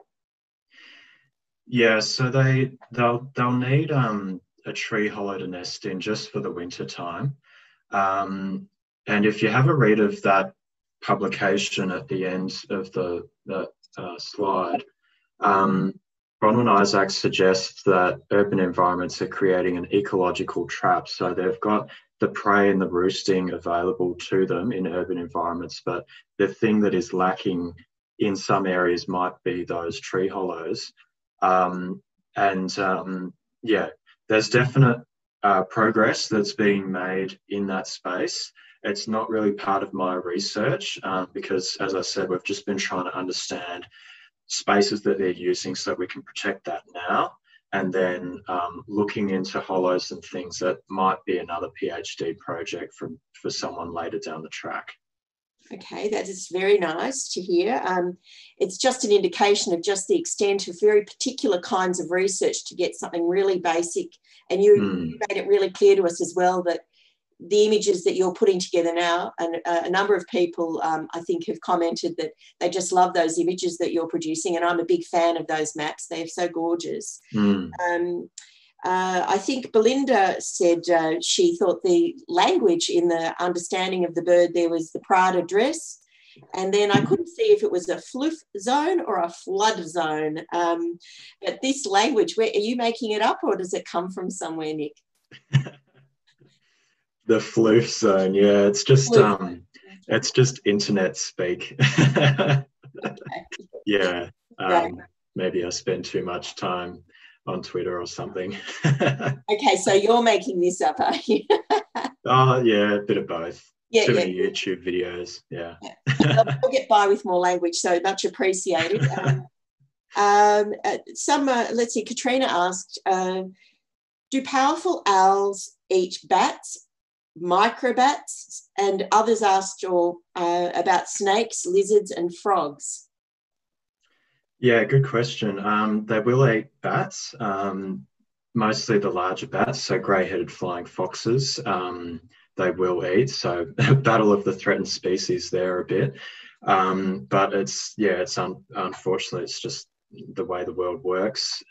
Yeah, so they'll need a tree hollow to nest in just for the winter time. And if you have a read of that publication at the end of the slide, Bronwyn Isaac suggests that urban environments are creating an ecological trap. So they've got the prey and the roosting available to them in urban environments, but the thing that is lacking in some areas might be those tree hollows. Yeah, there's definite progress that's being made in that space. It's not really part of my research because, as I said, we've just been trying to understand spaces that they're using so that we can protect that now, and then looking into hollows and things that might be another PhD project for someone later down the track. Okay, that is very nice to hear. It's just an indication of just the extent of very particular kinds of research to get something really basic. And you made it really clear to us as well that the images that you're putting together now, and a number of people I think have commented that they just love those images that you're producing, and I'm a big fan of those maps. They're so gorgeous. I think Belinda said she thought the language in the understanding of the bird there was the Prada dress, and then I couldn't see if it was a floof zone or a flood zone. But this language, are you making it up, or does it come from somewhere, Nick? The floof zone, yeah, it's just internet speak. Yeah, maybe I spend too much time on Twitter or something. Okay, so you're making this up, are you? Oh, yeah, a bit of both. Too many YouTube videos, yeah. We'll get by with more language, so much appreciated. Let's see, Katrina asked, do powerful owls eat bats, microbats? And others asked about snakes, lizards and frogs. Yeah, good question. They will eat bats, mostly the larger bats, so grey-headed flying foxes. They will eat, so battle of the threatened species there a bit. But unfortunately, it's just the way the world works.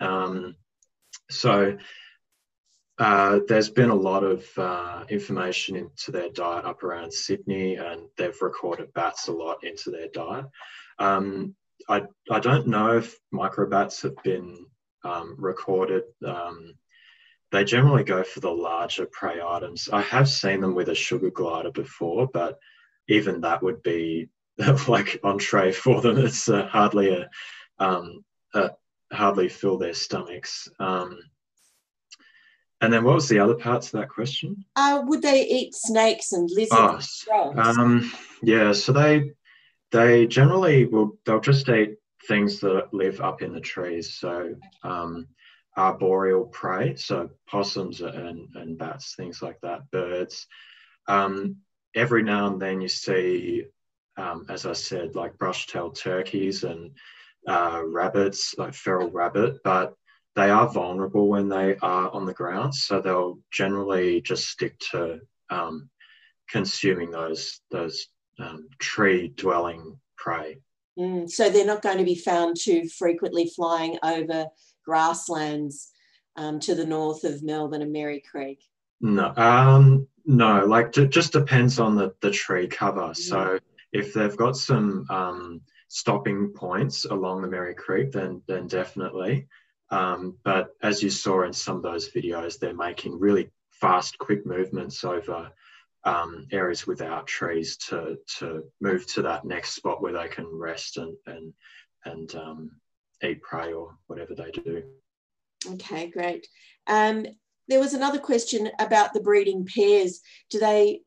There's been a lot of information into their diet up around Sydney, and they've recorded bats a lot into their diet. I don't know if microbats have been recorded. They generally go for the larger prey items. I have seen them with a sugar glider before, but even that would be like entree for them. It's hardly hardly fill their stomachs. And then what was the other part to that question? Would they eat snakes and lizards? Yeah, so they generally they'll just eat things that live up in the trees. So arboreal prey, so possums and bats, things like that, birds. Every now and then you see, as I said, like brush-tailed turkeys and rabbits, like feral rabbit, but they are vulnerable when they are on the ground, so they'll generally just stick to consuming those tree-dwelling prey. So they're not going to be found too frequently flying over grasslands to the north of Melbourne and Merri Creek? No, no. Like just depends on the tree cover. So if they've got some stopping points along the Merri Creek, then definitely. But as you saw in some of those videos, they're making really fast, quick movements over areas without trees to move to that next spot where they can rest and eat prey or whatever they do. Okay, great. There was another question about the breeding pairs. Do they,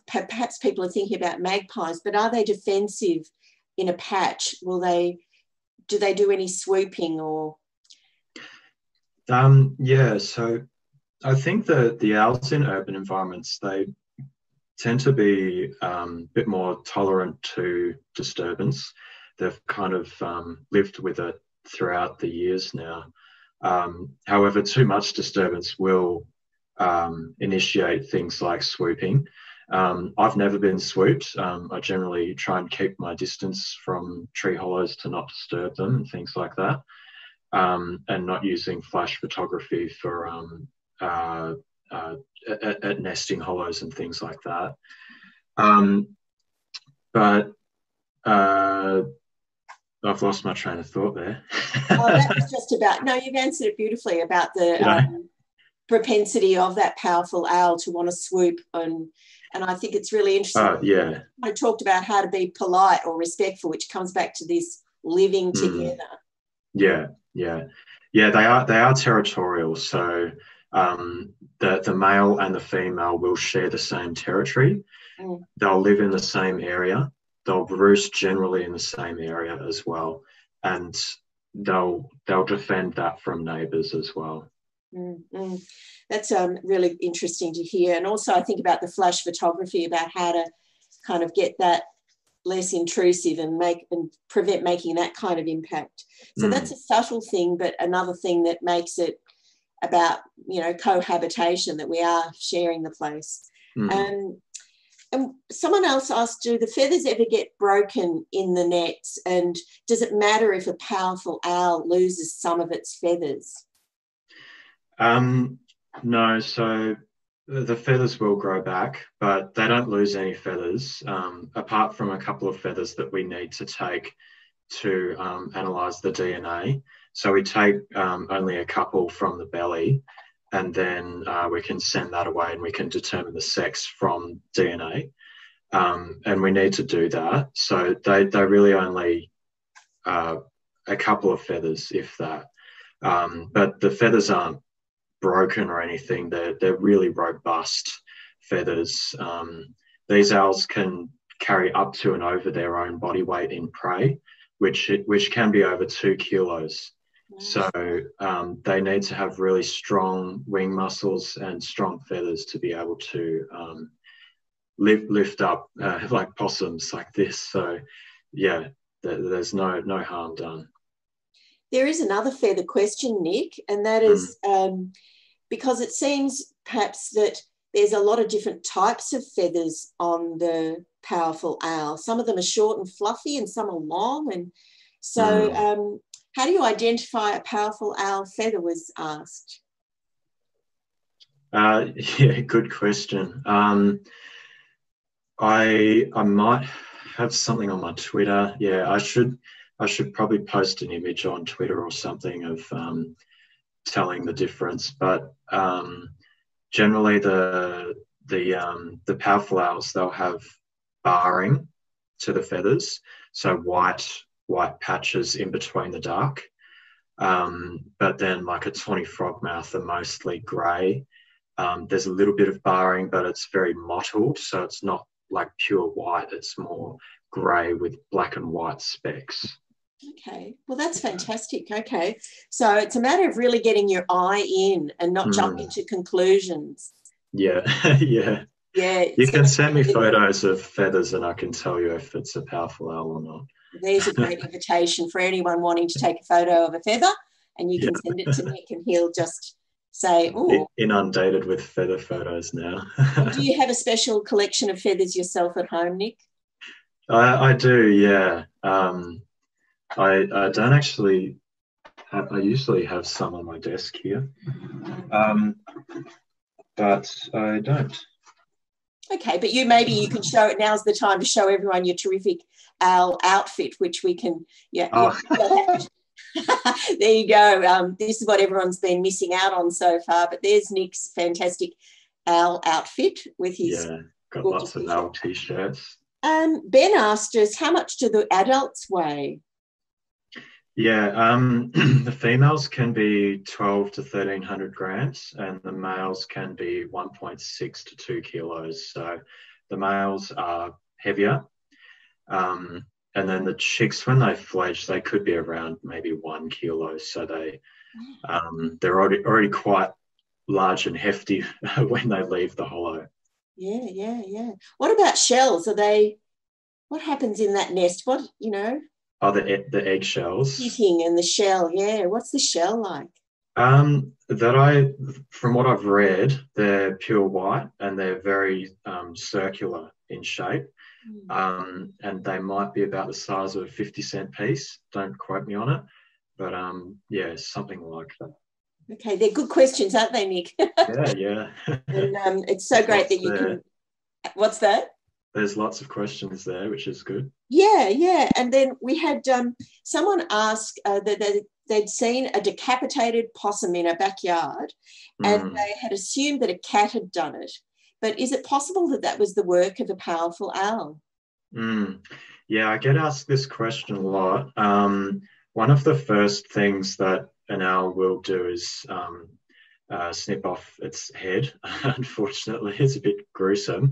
perhaps people are thinking about magpies, but are they defensive in a patch? Do they do any swooping or? Yeah, so I think the owls in urban environments, they tend to be a bit more tolerant to disturbance. They've kind of lived with it throughout the years now. However, too much disturbance will initiate things like swooping. I've never been swooped. I generally try and keep my distance from tree hollows to not disturb them and things like that. And not using flash photography for at nesting hollows and things like that. But I've lost my train of thought there. That was just about, no, you've answered it beautifully about the propensity of that powerful owl to want to swoop. And I think it's really interesting. Yeah. I talked about how to be polite or respectful, which comes back to this living together. Yeah. They are territorial. So the male and the female will share the same territory. They'll live in the same area. They'll roost generally in the same area as well, and they'll defend that from neighbours as well. That's really interesting to hear. And also I think about the flash photography, about how to kind of get that less intrusive and prevent making that kind of impact. So that's a subtle thing, but another thing that makes it about, cohabitation, that we are sharing the place. And someone else asked, do the feathers ever get broken in the nets? And does it matter if a powerful owl loses some of its feathers? No, so the feathers will grow back, but they don't lose any feathers, apart from a couple of feathers that we need to take to analyse the DNA. So we take only a couple from the belly, and then we can send that away and we can determine the sex from DNA. And we need to do that. So they really only a couple of feathers, if that. But the feathers aren't broken or anything. They're really robust feathers. These owls can carry up to and over their own body weight in prey, which can be over 2 kilos. So they need to have really strong wing muscles and strong feathers to be able to lift up like possums like this. So yeah, there's no harm done. There is another feather question, Nick, and that is because it seems perhaps that there's a lot of different types of feathers on the powerful owl. Some of them are short and fluffy and some are long. And so how do you identify a powerful owl feather, was asked? Yeah, good question. I might have something on my Twitter. Yeah, I should probably post an image on Twitter or something of telling the difference. But generally, the powerful owls, they'll have barring to the feathers, so white patches in between the dark. But then like a tawny frogmouth are mostly grey. There's a little bit of barring, but it's very mottled, so it's not like pure white. It's more grey with black and white specks. Okay, well, that's fantastic. Okay, so it's a matter of really getting your eye in and not jumping to conclusions. Yeah, yeah. Yeah. You can send me photos of feathers and I can tell you if it's a powerful owl or not. There's a great invitation for anyone wanting to take a photo of a feather, and you can send it to Nick and he'll just say, oh. Inundated with feather photos now. Do you have a special collection of feathers yourself at home, Nick? I do, yeah. I don't actually, I usually have some on my desk here, but I don't. Okay, but maybe you can show it. Now's the time to show everyone your terrific owl outfit, which we can, there you go. This is what everyone's been missing out on so far, but there's Nick's fantastic owl outfit with his... Yeah, got lots of owl T-shirts. Ben asked us, how much do the adults weigh? Yeah, the females can be 12 to 1,300 grams and the males can be 1.6 to 2 kilos. So the males are heavier. And then the chicks, when they fledge, they could be around maybe 1 kilo. So they're already quite large and hefty when they leave the hollow. Yeah. What about shells? What happens in that nest? Oh, the eggshells. Sitting in the shell, yeah. What's the shell like? From what I've read, they're pure white and they're very circular in shape. And they might be about the size of a 50-cent piece. Don't quote me on it. But yeah, something like that. Okay, they're good questions, aren't they, Nick? Yeah. And it's so great that you can... What's that? There's lots of questions there, which is good. Yeah. And then we had someone ask that they'd seen a decapitated possum in a backyard and they had assumed that a cat had done it. But is it possible that that was the work of a powerful owl? Yeah, I get asked this question a lot. One of the first things that an owl will do is snip off its head. Unfortunately, it's a bit gruesome.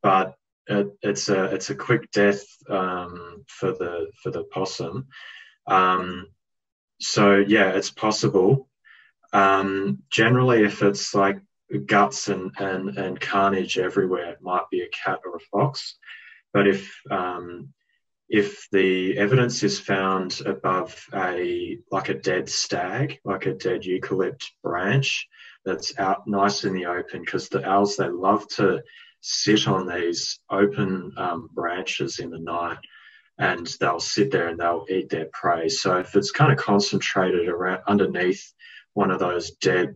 But it's a quick death for the possum. So yeah, it's possible. Generally, if it's like guts and carnage everywhere, it might be a cat or a fox. But if the evidence is found above a dead stag, like a dead eucalypt branch that's out nice in the open, because the owls, they love to sit on these open branches in the night and they'll sit there and they'll eat their prey. So if it's kind of concentrated around underneath one of those dead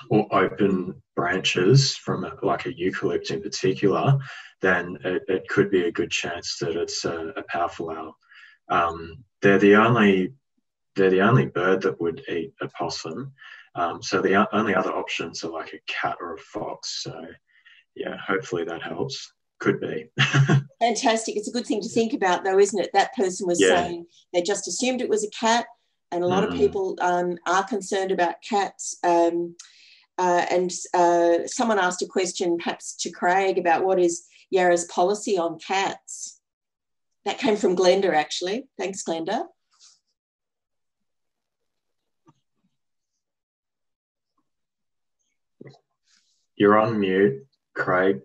or open branches from a eucalypt in particular, then it could be a good chance that it's a powerful owl. They're the only bird that would eat a possum. So the only other options are like a cat or a fox. So yeah, hopefully that helps. Could be. Fantastic. It's a good thing to think about, though, isn't it? That person was saying they just assumed it was a cat, and a lot of people are concerned about cats. And someone asked a question, perhaps to Craig, about what is Yarra's policy on cats. That came from Glenda, actually. Thanks, Glenda. You're on mute, Craig.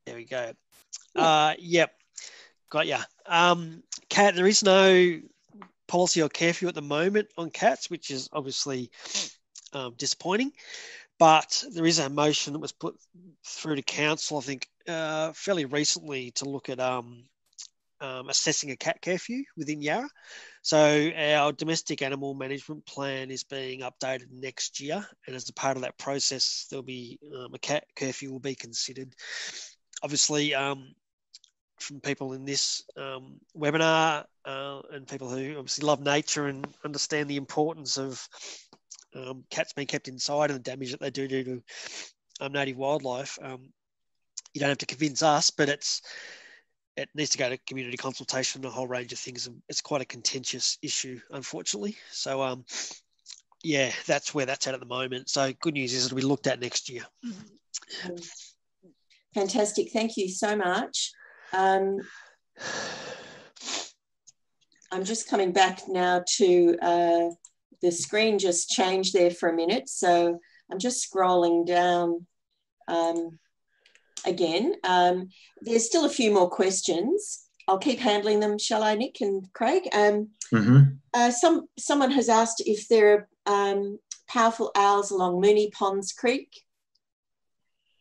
There we go. Yep, got ya. Cat, there is no policy or curfew at the moment on cats, which is obviously disappointing. But there is a motion that was put through to council, I think, fairly recently, to look at assessing a cat curfew within Yarra. So our domestic animal management plan is being updated next year, and as a part of that process, there'll be a cat curfew will be considered. Obviously, from people in this webinar and people who obviously love nature and understand the importance of cats being kept inside and the damage that they do to native wildlife. You don't have to convince us, but it needs to go to community consultation, a whole range of things. And it's quite a contentious issue, unfortunately. So, yeah, that's where that's at the moment. So good news is it'll be looked at next year. Fantastic. Thank you so much. I'm just coming back now to the screen just changed there for a minute. So I'm just scrolling down again. There's still a few more questions. I'll keep handling them, shall I, Nick and Craig? Someone has asked if there are powerful owls along Moonee Ponds Creek.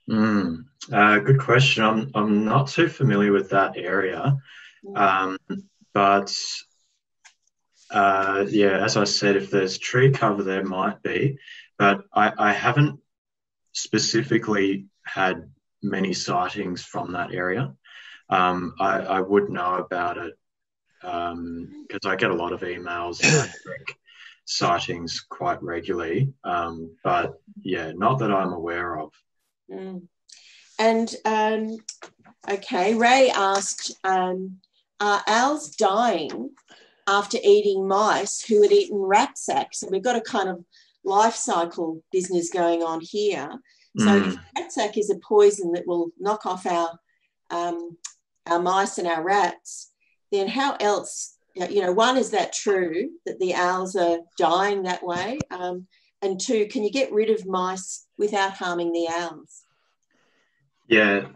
Good question. I'm not too familiar with that area, but yeah, as I said, if there's tree cover, there might be, but I haven't specifically had many sightings from that area. I would know about it because I get a lot of emails about sightings quite regularly, but yeah, not that I'm aware of. And okay, Ray asked, are owls dying after eating mice who had eaten rat sacks? So we've got a kind of life cycle business going on here. So if rat sack is a poison that will knock off our mice and our rats, then how else, one, is that true that the owls are dying that way? And two, can you get rid of mice without harming the owls? Yeah,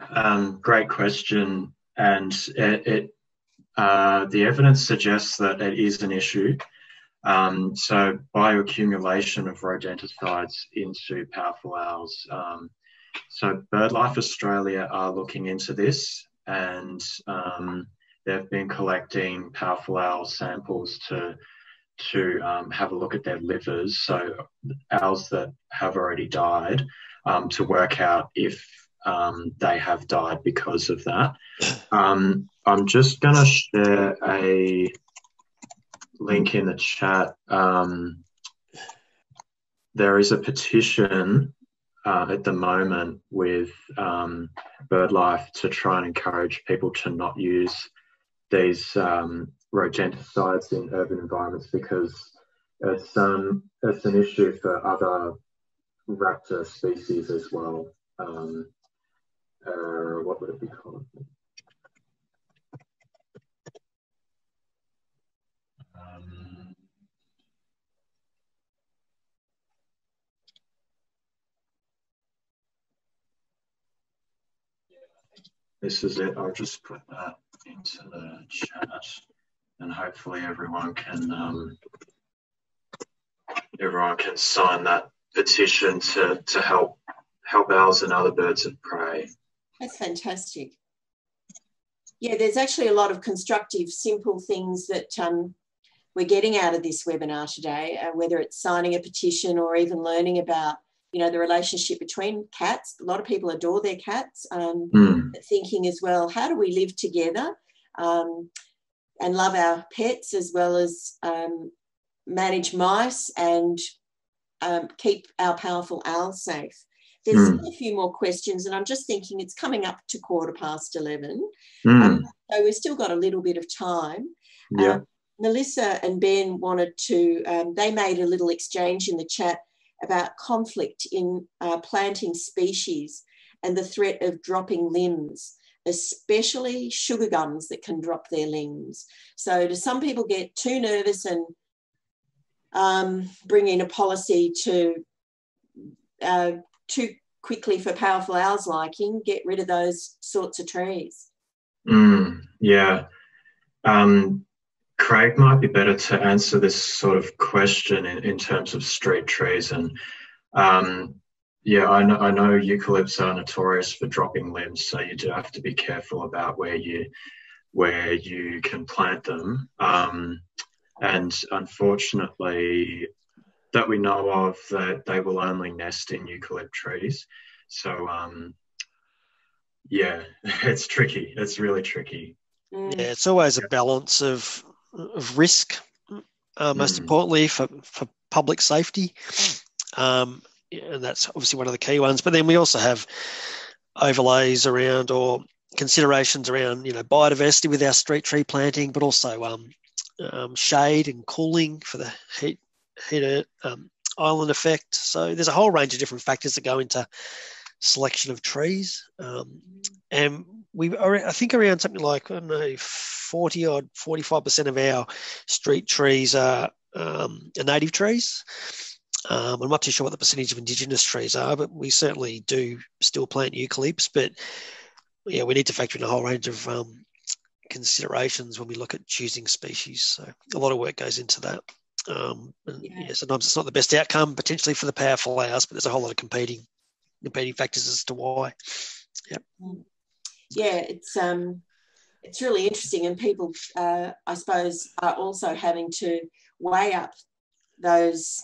great question. And the evidence suggests that it is an issue. So bioaccumulation of rodenticides into powerful owls. So BirdLife Australia are looking into this, and they've been collecting powerful owl samples to have a look at their livers, so owls that have already died, to work out if they have died because of that. I'm just going to share a link in the chat. There is a petition at the moment with BirdLife to try and encourage people to not use these rodenticides in urban environments, because it's an issue for other raptor species as well. What would it be called? This is it. I'll just put that into the chat, and hopefully everyone can sign that petition to help owls and other birds of prey. That's fantastic. Yeah, there's actually a lot of constructive, simple things that we're getting out of this webinar today, whether it's signing a petition or even learning about, the relationship between cats. A lot of people adore their cats, thinking as well, how do we live together and love our pets, as well as manage mice and keep our powerful owls safe. There's a few more questions, and I'm just thinking it's coming up to 11:15. So we've still got a little bit of time. Yeah. Melissa and Ben wanted to, they made a little exchange in the chat about conflict in planting species and the threat of dropping limbs, especially sugar gums that can drop their limbs. So do some people get too nervous and bring in a policy to too quickly for powerful owls' liking, get rid of those sorts of trees? Yeah. Craig might be better to answer this sort of question in terms of street trees. And yeah, I know eucalypts are notorious for dropping limbs, so you do have to be careful about where you can plant them. And unfortunately, that we know of, that they will only nest in eucalypt trees. So yeah, it's tricky. It's really tricky. Yeah, it's always a balance of risk, most importantly for public safety, And that's obviously one of the key ones. But then we also have overlays around, or considerations around, biodiversity with our street tree planting, but also shade and cooling for the heat island effect. So there's a whole range of different factors that go into selection of trees. And we are, I think, around something like, 45% of our street trees are native trees. I'm not too sure what the percentage of indigenous trees are, but we certainly do still plant eucalypts. But yeah, we need to factor in a whole range of considerations when we look at choosing species. So a lot of work goes into that. Sometimes it's not the best outcome potentially for the powerful flowers, but there's a whole lot of competing factors as to why. Yep. Yeah, it's really interesting, and people, I suppose, are also having to weigh up those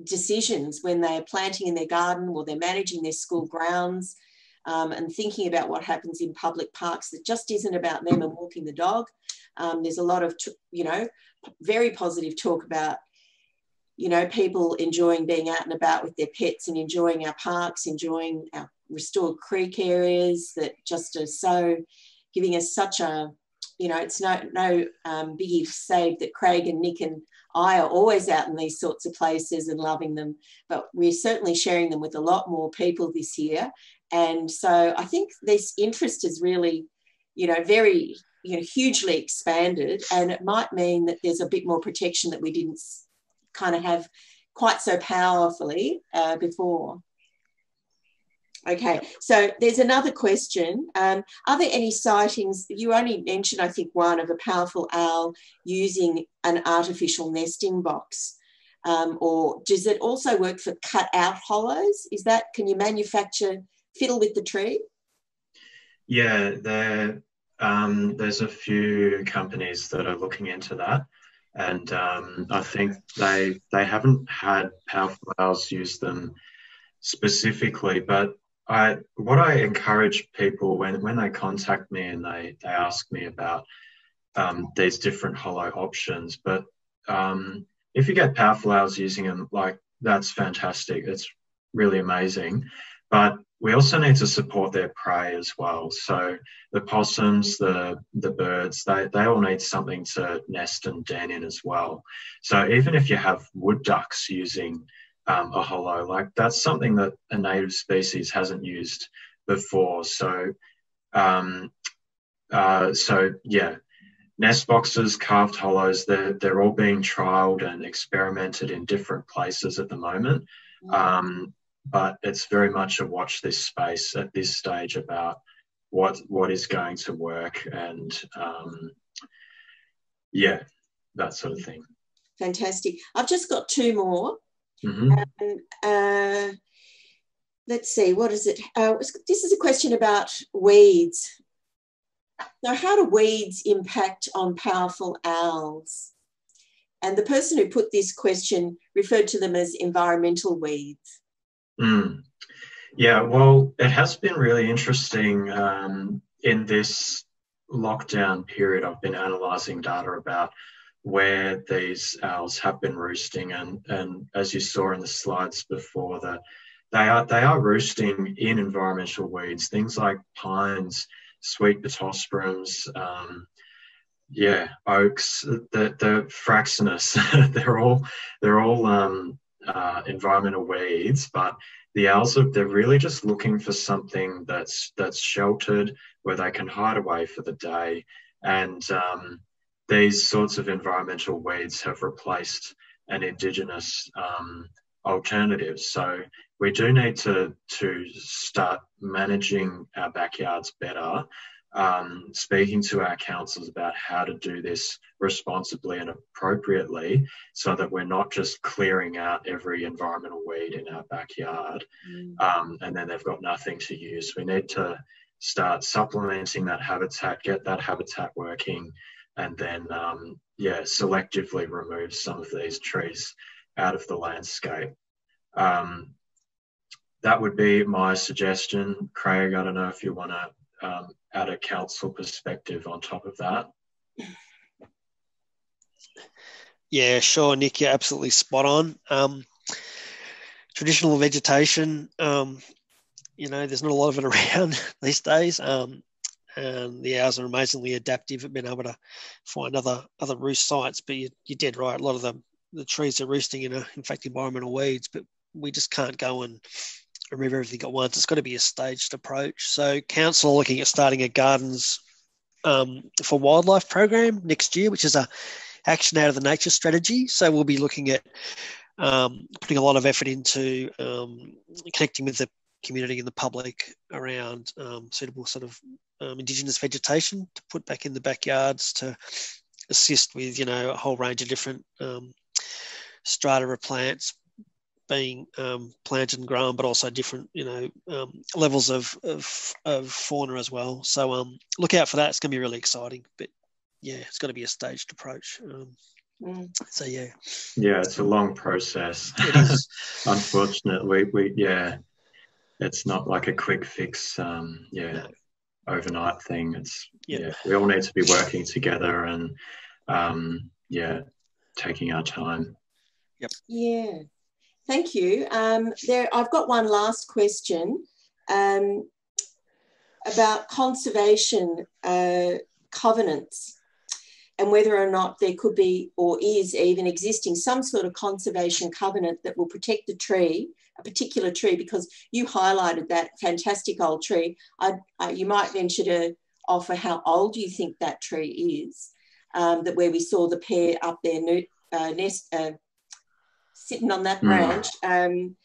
decisions when they're planting in their garden or they're managing their school grounds, and thinking about what happens in public parks that just isn't about them and walking the dog. There's a lot of, very positive talk about, people enjoying being out and about with their pets and enjoying our parks, enjoying our restored creek areas that just are so giving us such a, it's no biggie save that Craig and Nick and I are always out in these sorts of places and loving them, but we're certainly sharing them with a lot more people this year. And so I think this interest is really, very, hugely expanded, and it might mean that there's a bit more protection that we didn't kind of have quite so powerfully before. Okay, so there's another question. Are there any sightings? You only mentioned, I think, one of a powerful owl using an artificial nesting box. Or does it also work for cut out hollows? Can you fiddle with the tree? Yeah, there's a few companies that are looking into that. And I think they haven't had powerful owls use them specifically, but what I encourage people when they contact me and they ask me about these different hollow options, but if you get powerful owls using them, that's fantastic. It's really amazing. But we also need to support their prey as well. So the possums, the birds, they all need something to nest and den in as well. So even if you have wood ducks using a hollow, that's something that a native species hasn't used before. So yeah, nest boxes, carved hollows, they're all being trialled and experimented in different places at the moment. But it's very much a watch this space at this stage about what is going to work, and that sort of thing. Fantastic. I've just got two more. Mm-hmm. Let's see, what is it? This is a question about weeds. Now, how do weeds impact on powerful owls? And the person who put this question referred to them as environmental weeds. Yeah, well, it has been really interesting in this lockdown period. I've been analysing data about where these owls have been roosting, and as you saw in the slides before, that they are roosting in environmental weeds, things like pines, sweet pittosporums, oaks, the fraxinus. they're all environmental weeds, but the owls they're really just looking for something that's sheltered, where they can hide away for the day, and these sorts of environmental weeds have replaced an indigenous alternative. So we do need to start managing our backyards better, speaking to our councils about how to do this responsibly and appropriately, so that we're not just clearing out every environmental weed in our backyard and then they've got nothing to use. We need to start supplementing that habitat, get that habitat working, and then selectively remove some of these trees out of the landscape. That would be my suggestion. Craig, I don't know if you want to add a council perspective on top of that. Yeah, sure, Nick, you're absolutely spot on. traditional vegetation, there's not a lot of it around these days. And the owls are amazingly adaptive at being able to find other roost sites. But you're dead right. A lot of the trees are roosting in fact, environmental weeds, but we just can't go and remove everything at once. It's got to be a staged approach. So council are looking at starting a gardens for wildlife program next year, which is a action out of the nature strategy. So we'll be looking at putting a lot of effort into connecting with the community and the public around suitable sort of indigenous vegetation to put back in the backyards to assist with, a whole range of different strata of plants being planted and grown, but also different, levels of fauna as well. So look out for that. It's going to be really exciting. But yeah, it's got to be a staged approach. So yeah. Yeah, it's a long process. It is. Unfortunately, it's not like a quick fix. No. Overnight thing. We all need to be working together and taking our time. Yep. Yeah. Thank you. I've got one last question about conservation covenants and whether or not there could be or is even existing some sort of conservation covenant that will protect the tree, a particular tree, because you highlighted that fantastic old tree. You might venture to offer how old you think that tree is, that where we saw the pair up there sitting on that branch. And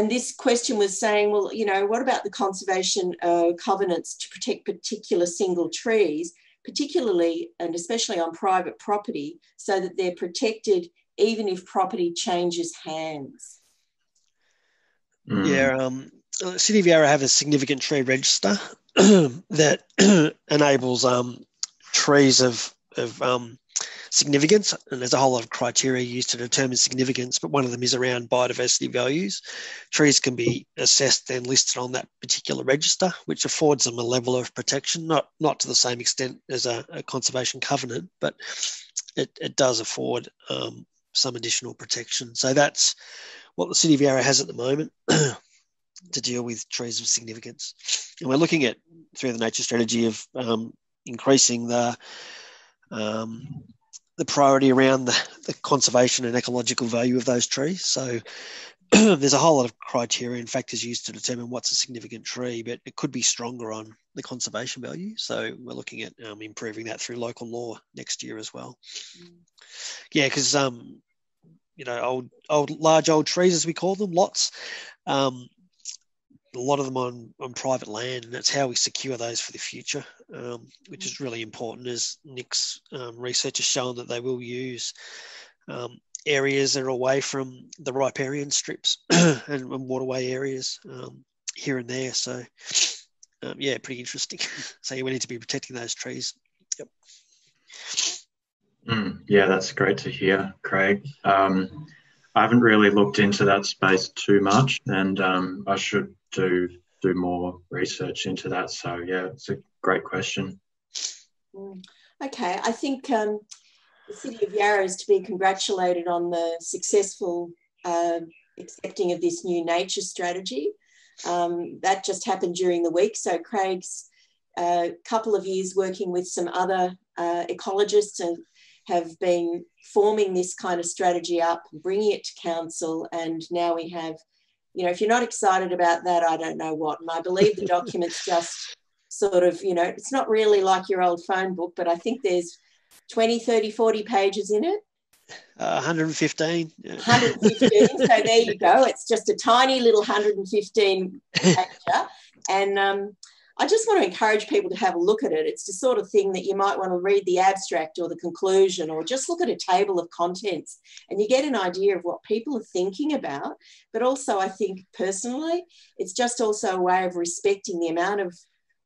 this question was saying, well, what about the conservation covenants to protect particular single trees, particularly and especially on private property, so that they're protected even if property changes hands? Yeah, the City of Yarra have a significant tree register that enables trees of significance, and there's a whole lot of criteria used to determine significance, but one of them is around biodiversity values. Trees can be assessed and listed on that particular register, which affords them a level of protection, not to the same extent as a conservation covenant, but it does afford some additional protection. So that's what the City of Yarra has at the moment to deal with trees of significance. And we're looking at, through the nature strategy, of increasing the priority around the conservation and ecological value of those trees. So there's a whole lot of criteria and factors used to determine what's a significant tree, but it could be stronger on the conservation value. So we're looking at improving that through local law next year as well. Yeah, because large old trees, as we call them, lots. A lot of them on private land, and that's how we secure those for the future, which is really important, as Nick's research has shown that they will use areas that are away from the riparian strips and waterway areas here and there. So, pretty interesting. So we need to be protecting those trees. Yep. Yeah, that's great to hear, Craig. I haven't really looked into that space too much, and I should do more research into that. So yeah, it's a great question. Okay, I think the City of Yarra is to be congratulated on the successful accepting of this new nature strategy. That just happened during the week. So Craig's couple of years working with some other ecologists and have been forming this kind of strategy up, bringing it to council, and now we have, if you're not excited about that, I don't know what. And I believe the document's just sort of, it's not really like your old phone book, but I think there's 20, 30, 40 pages in it. 115. 115, so there you go. It's just a tiny little 115 pager. And I just want to encourage people to have a look at it. It's the sort of thing that you might want to read the abstract or the conclusion, or just look at a table of contents, and you get an idea of what people are thinking about. But also, I think personally, it's just also a way of respecting the amount of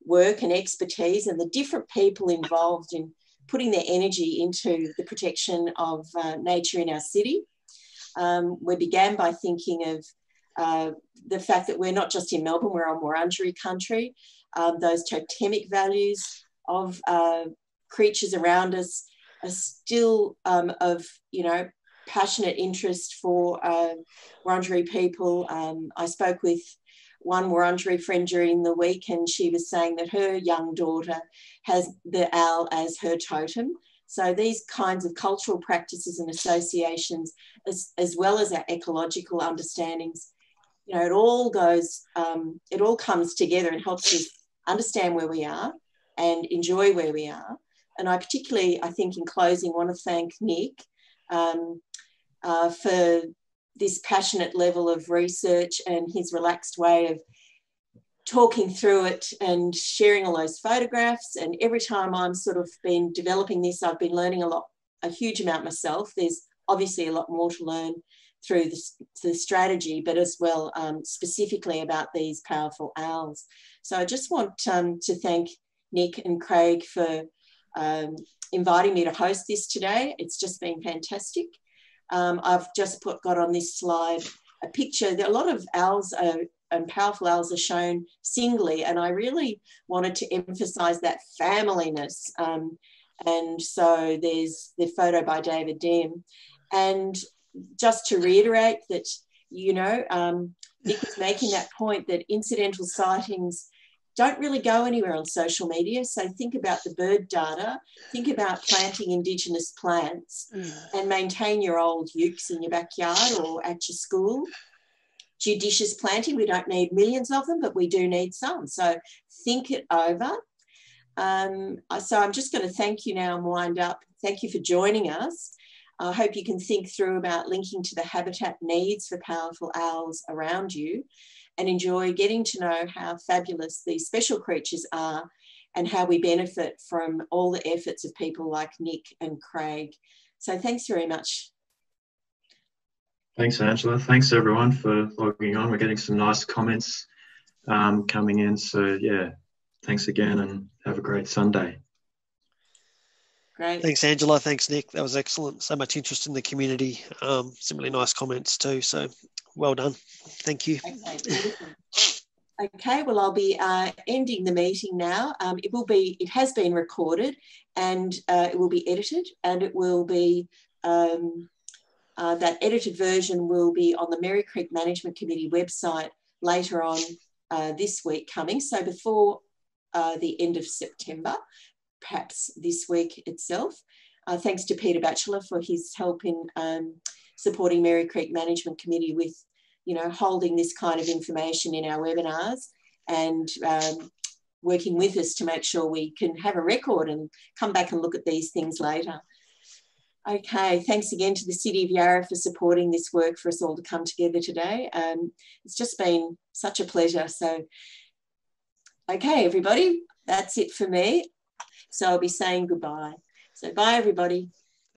work and expertise and the different people involved in putting their energy into the protection of nature in our city. We began by thinking of the fact that we're not just in Melbourne, we're on Wurundjeri country. Those totemic values of creatures around us are still of, passionate interest for Wurundjeri people. I spoke with one Wurundjeri friend during the week, and she was saying that her young daughter has the owl as her totem. So these kinds of cultural practices and associations, as well as our ecological understandings, you know, it all comes together and helps us understand where we are and enjoy where we are. And I particularly, I think in closing, want to thank Nick for this passionate level of research and his relaxed way of talking through it and sharing all those photographs. And every time I'm sort of been developing this, I've been learning a huge amount myself. There's obviously a lot more to learn through the strategy, but as well specifically about these powerful owls. So I just want to thank Nick and Craig for inviting me to host this today. It's just been fantastic. I've just got on this slide a picture. There are a lot of owls and powerful owls are shown singly, and I really wanted to emphasise that familiness. And so there's the photo by David Dehm. And just to reiterate that, you know, Nick was making that point that incidental sightings don't really go anywhere on social media. So think about the bird data, think about planting indigenous plants and maintain your old ukes in your backyard or at your school. Judicious planting, we don't need millions of them, but we do need some. So think it over. So I'm just going to thank you now and wind up. Thank you for joining us. I hope you can think through about linking to the habitat needs for powerful owls around you and enjoy getting to know how fabulous these special creatures are and how we benefit from all the efforts of people like Nick and Craig. So thanks very much. Thanks, Angela. Thanks, everyone, for logging on. We're getting some nice comments coming in. So, yeah, thanks again and have a great Sunday. Great. Thanks, Angela. Thanks, Nick. That was excellent. So much interest in the community. Some really nice comments too. So well done. Thank you. Okay, well, I'll be ending the meeting now. It has been recorded and it will be edited, and it will be, that edited version will be on the Merri Creek Management Committee website later on this week coming. So before the end of September, perhaps this week itself. Thanks to Peter Batchelor for his help in supporting Merri Creek Management Committee with, you know, holding this kind of information in our webinars and working with us to make sure we can have a record and come back and look at these things later. Okay, thanks again to the City of Yarra for supporting this work for us all to come together today. It's just been such a pleasure. So, okay, everybody, that's it for me. So I'll be saying goodbye. So bye, everybody.